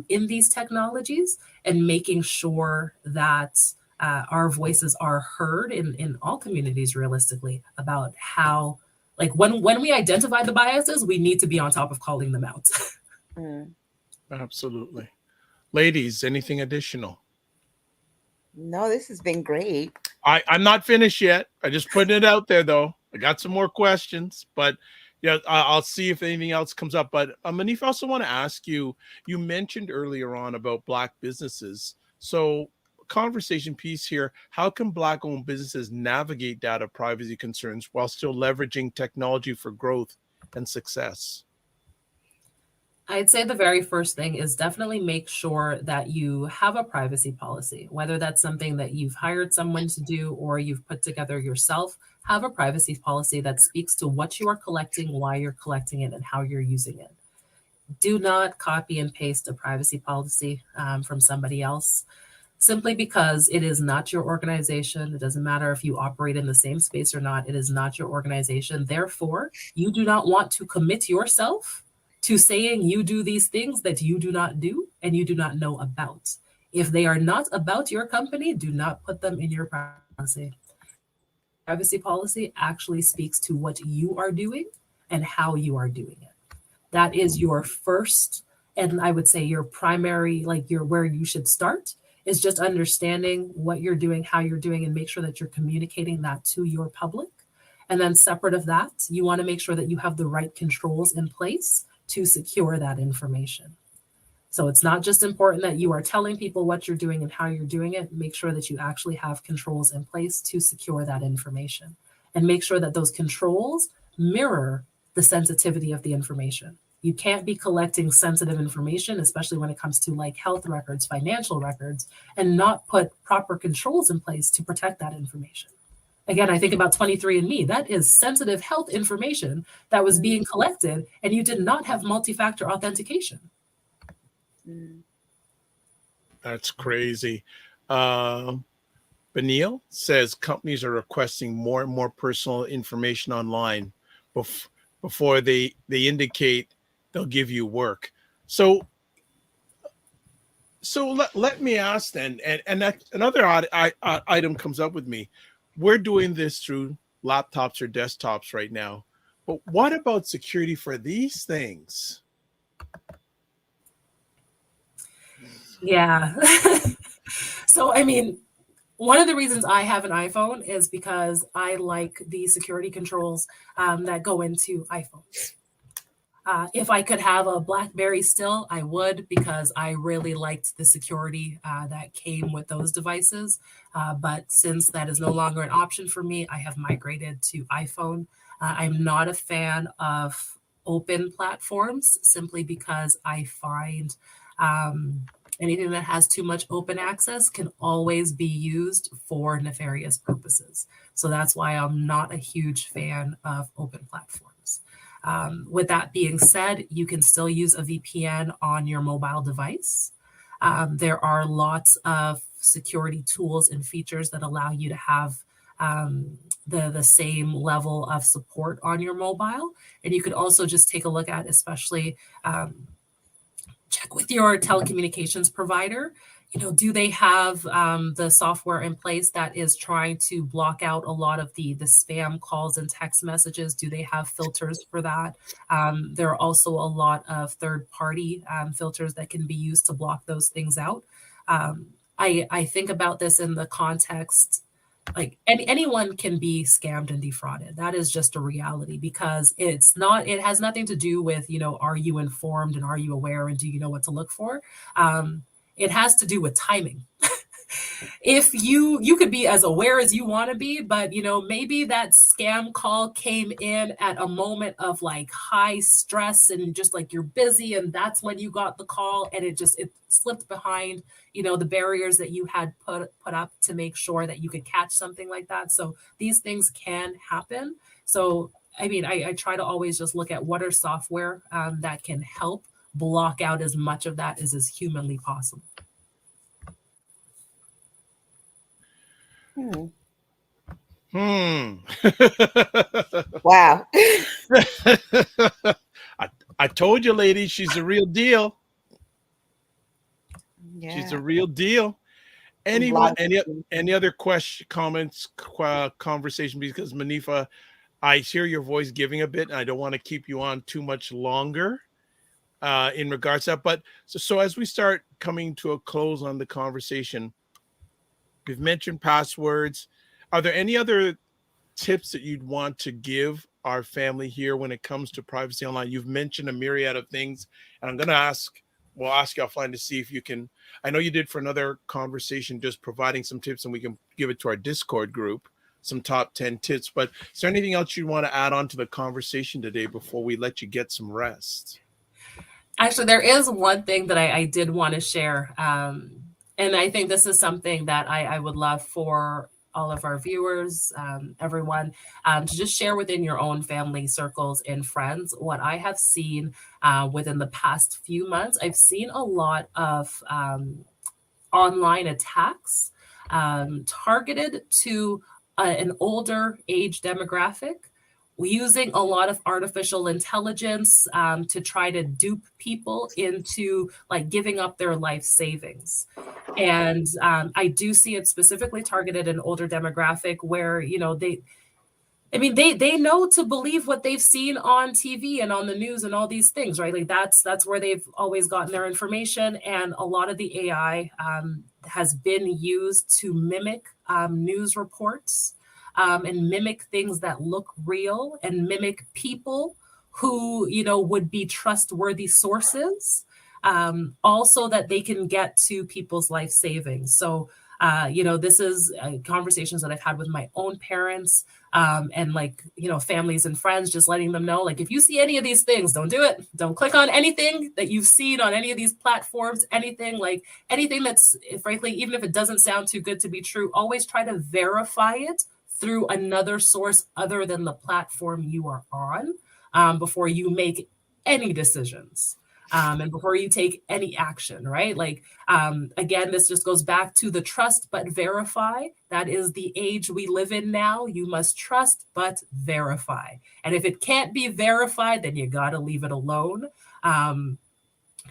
in these technologies and making sure that our voices are heard in all communities realistically about how, like when we identify the biases, we need to be on top of calling them out. Absolutely. Ladies, anything additional? No, this has been great. I'm not finished yet. I just putting it out there, though. I got some more questions, but yeah, I'll see if anything else comes up. But Monifa, I also want to ask you, you mentioned earlier on about Black businesses. So conversation piece here, how can Black-owned businesses navigate data privacy concerns while still leveraging technology for growth and success? I'd say the very first thing is definitely make sure that you have a privacy policy, whether that's something that you've hired someone to do or you've put together yourself. Have a privacy policy that speaks to what you are collecting, why you're collecting it, and how you're using it. Do not copy and paste a privacy policy from somebody else, simply because it is not your organization. It doesn't matter if you operate in the same space or not. It is not your organization. Therefore, you do not want to commit yourself to saying you do these things that you do not do and you do not know about. If they are not about your company, do not put them in your privacy. Privacy policy actually speaks to what you are doing and how you are doing it. That is your first, and I would say your primary, like where you should start is just understanding what you're doing, how you're doing, and make sure that you're communicating that to your public. And then separate of that, you want to make sure that you have the right controls in place to secure that information. So it's not just important that you are telling people what you're doing and how you're doing it. Make sure that you actually have controls in place to secure that information, and make sure that those controls mirror the sensitivity of the information. You can't be collecting sensitive information, especially when it comes to like health records, financial records, and not put proper controls in place to protect that information. Again, I think about 23andMe. That is sensitive health information that was being collected, and you did not have multi-factor authentication. That's crazy. Benil says companies are requesting more and more personal information online before they indicate they'll give you work. So let me ask then, and that another item comes up with me. We're doing this through laptops or desktops right now, but what about security for these things? Yeah. So, I mean, one of the reasons I have an iPhone is because I like the security controls that go into iPhones. If I could have a BlackBerry still, I would, because I really liked the security that came with those devices. But since that is no longer an option for me, I have migrated to iPhone. I'm not a fan of open platforms simply because I find anything that has too much open access can always be used for nefarious purposes. So that's why I'm not a huge fan of open platforms. With that being said, you can still use a VPN on your mobile device. There are lots of security tools and features that allow you to have the same level of support on your mobile. And you could also just take a look at, especially check with your telecommunications provider. do they have the software in place that is trying to block out a lot of the spam calls and text messages? Do they have filters for that? There are also a lot of third-party filters that can be used to block those things out. I think about this in the context, like anyone can be scammed and defrauded. That is just a reality, because it has nothing to do with, are you informed and are you aware and do you know what to look for? It has to do with timing. If you could be as aware as you want to be, but maybe that scam call came in at a moment of like high stress and just like you're busy, and that's when you got the call, and it slipped behind the barriers that you had put up to make sure that you could catch something like that. So these things can happen. So I try to always just look at what are software that can help block out as much of that as is humanly possible. Wow. I told you, ladies, she's a real deal. Yeah. She's a real deal. Anyone, any other question, comments, conversation? Because Monifa, I hear your voice giving a bit, and I don't want to keep you on too much longer in regards to that. But so as we start coming to a close on the conversation, we've mentioned passwords. Are there any other tips that you'd want to give our family here when it comes to privacy online? You've mentioned a myriad of things, and I'm going to ask you offline to see if you can. I know you did for another conversation, just providing some tips, and we can give it to our Discord group, some top 10 tips. But is there anything else you want to add on to the conversation today before we let you get some rest? Actually, there is one thing that I did want to share. And I think this is something that I would love for all of our viewers, everyone, to just share within your own family circles and friends. What I have seen within the past few months, I've seen a lot of online attacks targeted to an older age demographic, using a lot of artificial intelligence to try to dupe people into like giving up their life savings. And I do see it specifically targeted an older demographic where, they know to believe what they've seen on TV and on the news and all these things, right? Like that's where they've always gotten their information. And a lot of the AI has been used to mimic news reports. And mimic things that look real and mimic people who, would be trustworthy sources, also that they can get to people's life savings. So, this is conversations that I've had with my own parents and families and friends, just letting them know, like, if you see any of these things, don't do it. Don't click on anything that you've seen on any of these platforms, anything that's, frankly, even if it doesn't sound too good to be true, always try to verify it through another source other than the platform you are on before you make any decisions and before you take any action, right? Again, this just goes back to the trust but verify. That is the age we live in now. You must trust but verify. And if it can't be verified, then you got to leave it alone.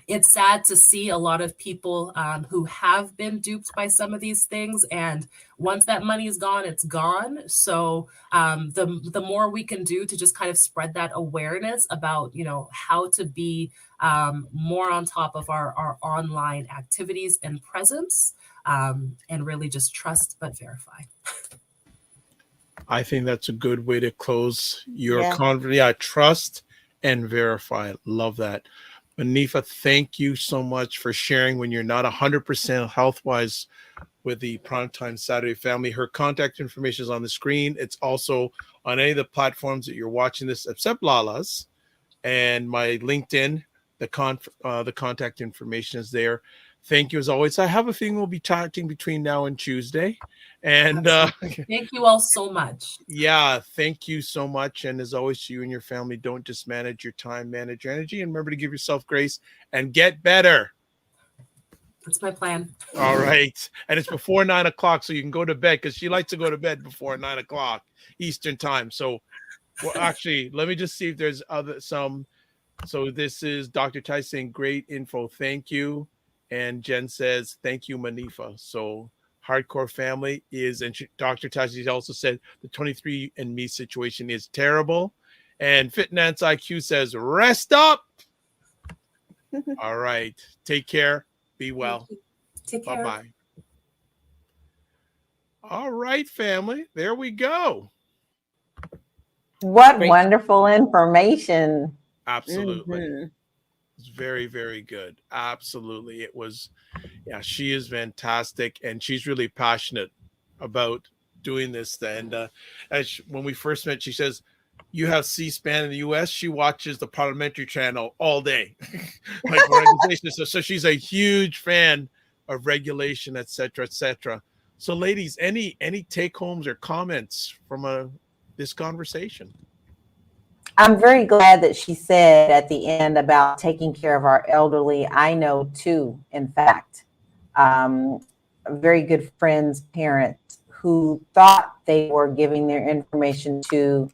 It's sad to see a lot of people who have been duped by some of these things. And once that money is gone, it's gone. So the more we can do to just kind of spread that awareness about, how to be more on top of our online activities and presence, and really just trust but verify. I think that's a good way to close your conversation. Yeah, trust and verify. Love that. Monifa, thank you so much for sharing when you're not 100% health-wise with the Primetime Saturday family. Her contact information is on the screen. It's also on any of the platforms that you're watching this, except LaLa's. And my LinkedIn, the contact information is there. Thank you as always. I have a feeling we'll be talking between now and Tuesday. And thank you all so much. Yeah, thank you so much. And as always, to you and your family, don't just manage your time, manage your energy, and remember to give yourself grace and get better. That's my plan. All right. And it's before 9 o'clock, so you can go to bed, because she likes to go to bed before 9 o'clock Eastern time. So, well, actually, let me just see if there's some. So this is Dr. Ty saying great info. Thank you. And Jen says, thank you, Monifa. So Hardcore Family is, and Dr. Tashi also said the 23andMe situation is terrible. And Fitness IQ says, rest up. All right. Take care. Be well. Take care. Bye-bye. All right, family. There we go. What wonderful information. Absolutely. Mm-hmm. It's very, very good. Absolutely. It was, yeah, she is fantastic. And she's really passionate about doing this. And when we first met, she says, you have C-SPAN in the US. She watches the parliamentary channel all day. Like organization. So she's a huge fan of regulation, et cetera, et cetera. So ladies, any take homes or comments from this conversation? I'm very glad that she said at the end about taking care of our elderly. I know too, in fact, very good friends, parents who thought they were giving their information to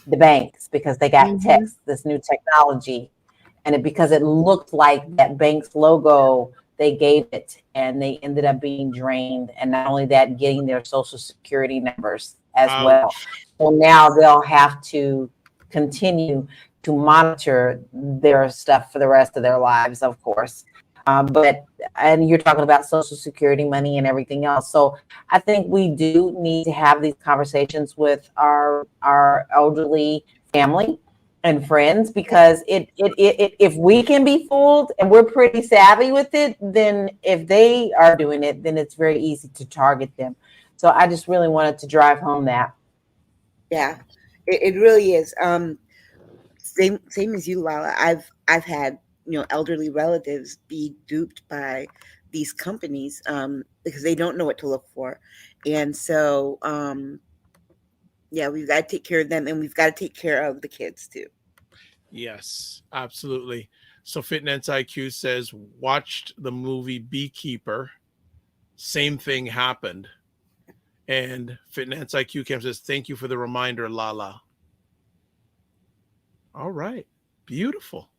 the banks because they got text, this new technology, and because it looked like that bank's logo, they gave it, and they ended up being drained. And not only that, getting their social security numbers as well. So now they'll have to continue to monitor their stuff for the rest of their lives, of course. And you're talking about social security money and everything else. So I think we do need to have these conversations with our elderly family and friends, because if we can be fooled and we're pretty savvy with it, then if they are doing it, then it's very easy to target them. So I just really wanted to drive home that. Yeah, it really is. Same as you, LaLa. I've had elderly relatives be duped by these companies because they don't know what to look for, and so yeah, we've got to take care of them, and we've got to take care of the kids too. Yes, absolutely. So Fitness IQ says, watched the movie Beekeeper. Same thing happened. And Fitness IQ Camp says, thank you for the reminder, LaLa. All right. Beautiful.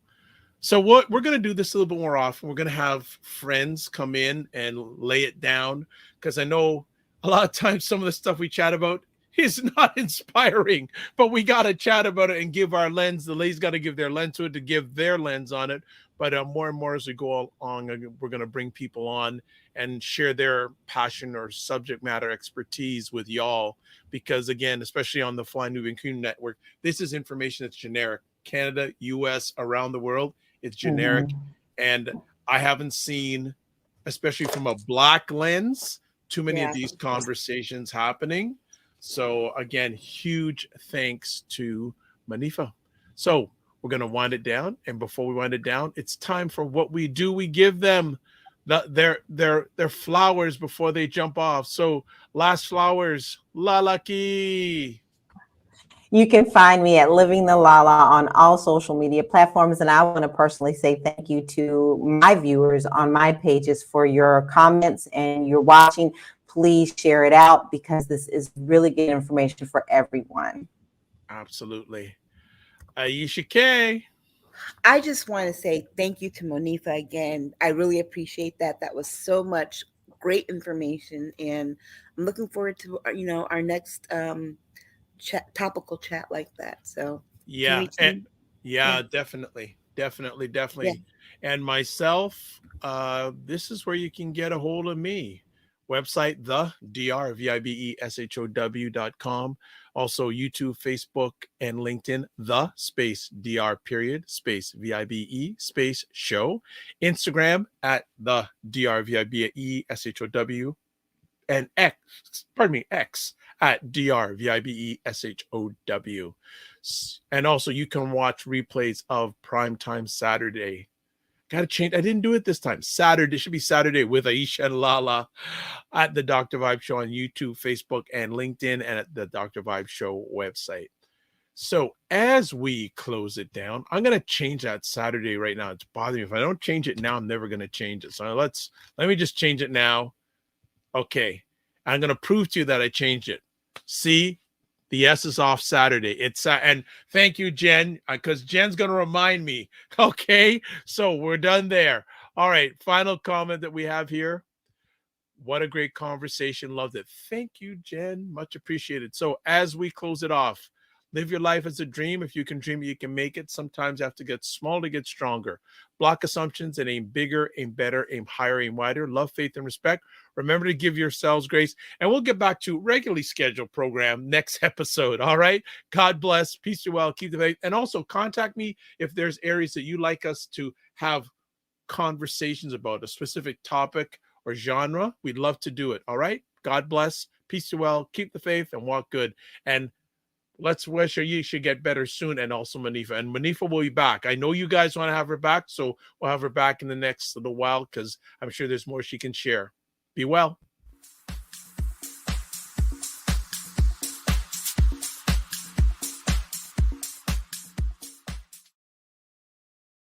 So what we're going to do this a little bit more often. We're going to have friends come in and lay it down, because I know a lot of times some of the stuff we chat about is not inspiring, but we got to chat about it and give our lens. The ladies got to give their lens to it, to give their lens on it. But more and more as we go along, we're going to bring people on and share their passion or subject matter expertise with y'all. Because again, especially on the Fly Nubian Community Network, this is information that's generic. Canada, US, around the world, it's generic. And I haven't seen, especially from a Black lens, too many of these conversations happening. So again, huge thanks to Monifa. So we're going to wind it down. And before we wind it down, it's time for what we do. We give them their flowers before they jump off. So last flowers, LaLa Key. You can find me at Living the LaLa on all social media platforms. And I want to personally say thank you to my viewers on my pages for your comments and your watching. Please share it out, because this is really good information for everyone. Absolutely. Aisha K. I just want to say thank you to Monifa again. I really appreciate that. That was so much great information, and I'm looking forward to our next topical chat like that. So definitely. Yeah. And myself, this is where you can get a hold of me. Website, the drvibeshow.com. Also YouTube, Facebook, and LinkedIn, the space dr period space vibe space show. Instagram at the drvibeshow, and X at drvibeshow. And also you can watch replays of Primetime Saturday. Gotta change. I didn't do it this time. Saturday should be Saturday with Aisha and LaLa at the Dr. Vibe Show on YouTube, Facebook, and LinkedIn, and at the Dr. Vibe Show website. So as we close it down, I'm gonna change that Saturday right now. It's bothering me. If I don't change it now, I'm never gonna change it. So let me just change it now. Okay, I'm gonna prove to you that I changed it. See. The S is off Saturday. It's and thank you, Jen, because Jen's gonna remind me. Okay, so we're done there. All right. Final comment that we have here. What a great conversation. Loved it. Thank you, Jen. Much appreciated. So as we close it off, live your life as a dream. If you can dream it, you can make it. Sometimes you have to get small to get stronger. Block assumptions and aim bigger, aim better, aim higher, aim wider. Love, faith, and respect. Remember to give yourselves grace. And we'll get back to regularly scheduled program next episode. All right. God bless. Peace to you well. Keep the faith. And also contact me if there's areas that you like us to have conversations about, a specific topic or genre. We'd love to do it. All right. God bless. Peace to you well. Keep the faith and walk good. And let's wish her you should get better soon, and also Monifa. And Monifa will be back. I know you guys want to have her back, so we'll have her back in the next little while because I'm sure there's more she can share. Be well.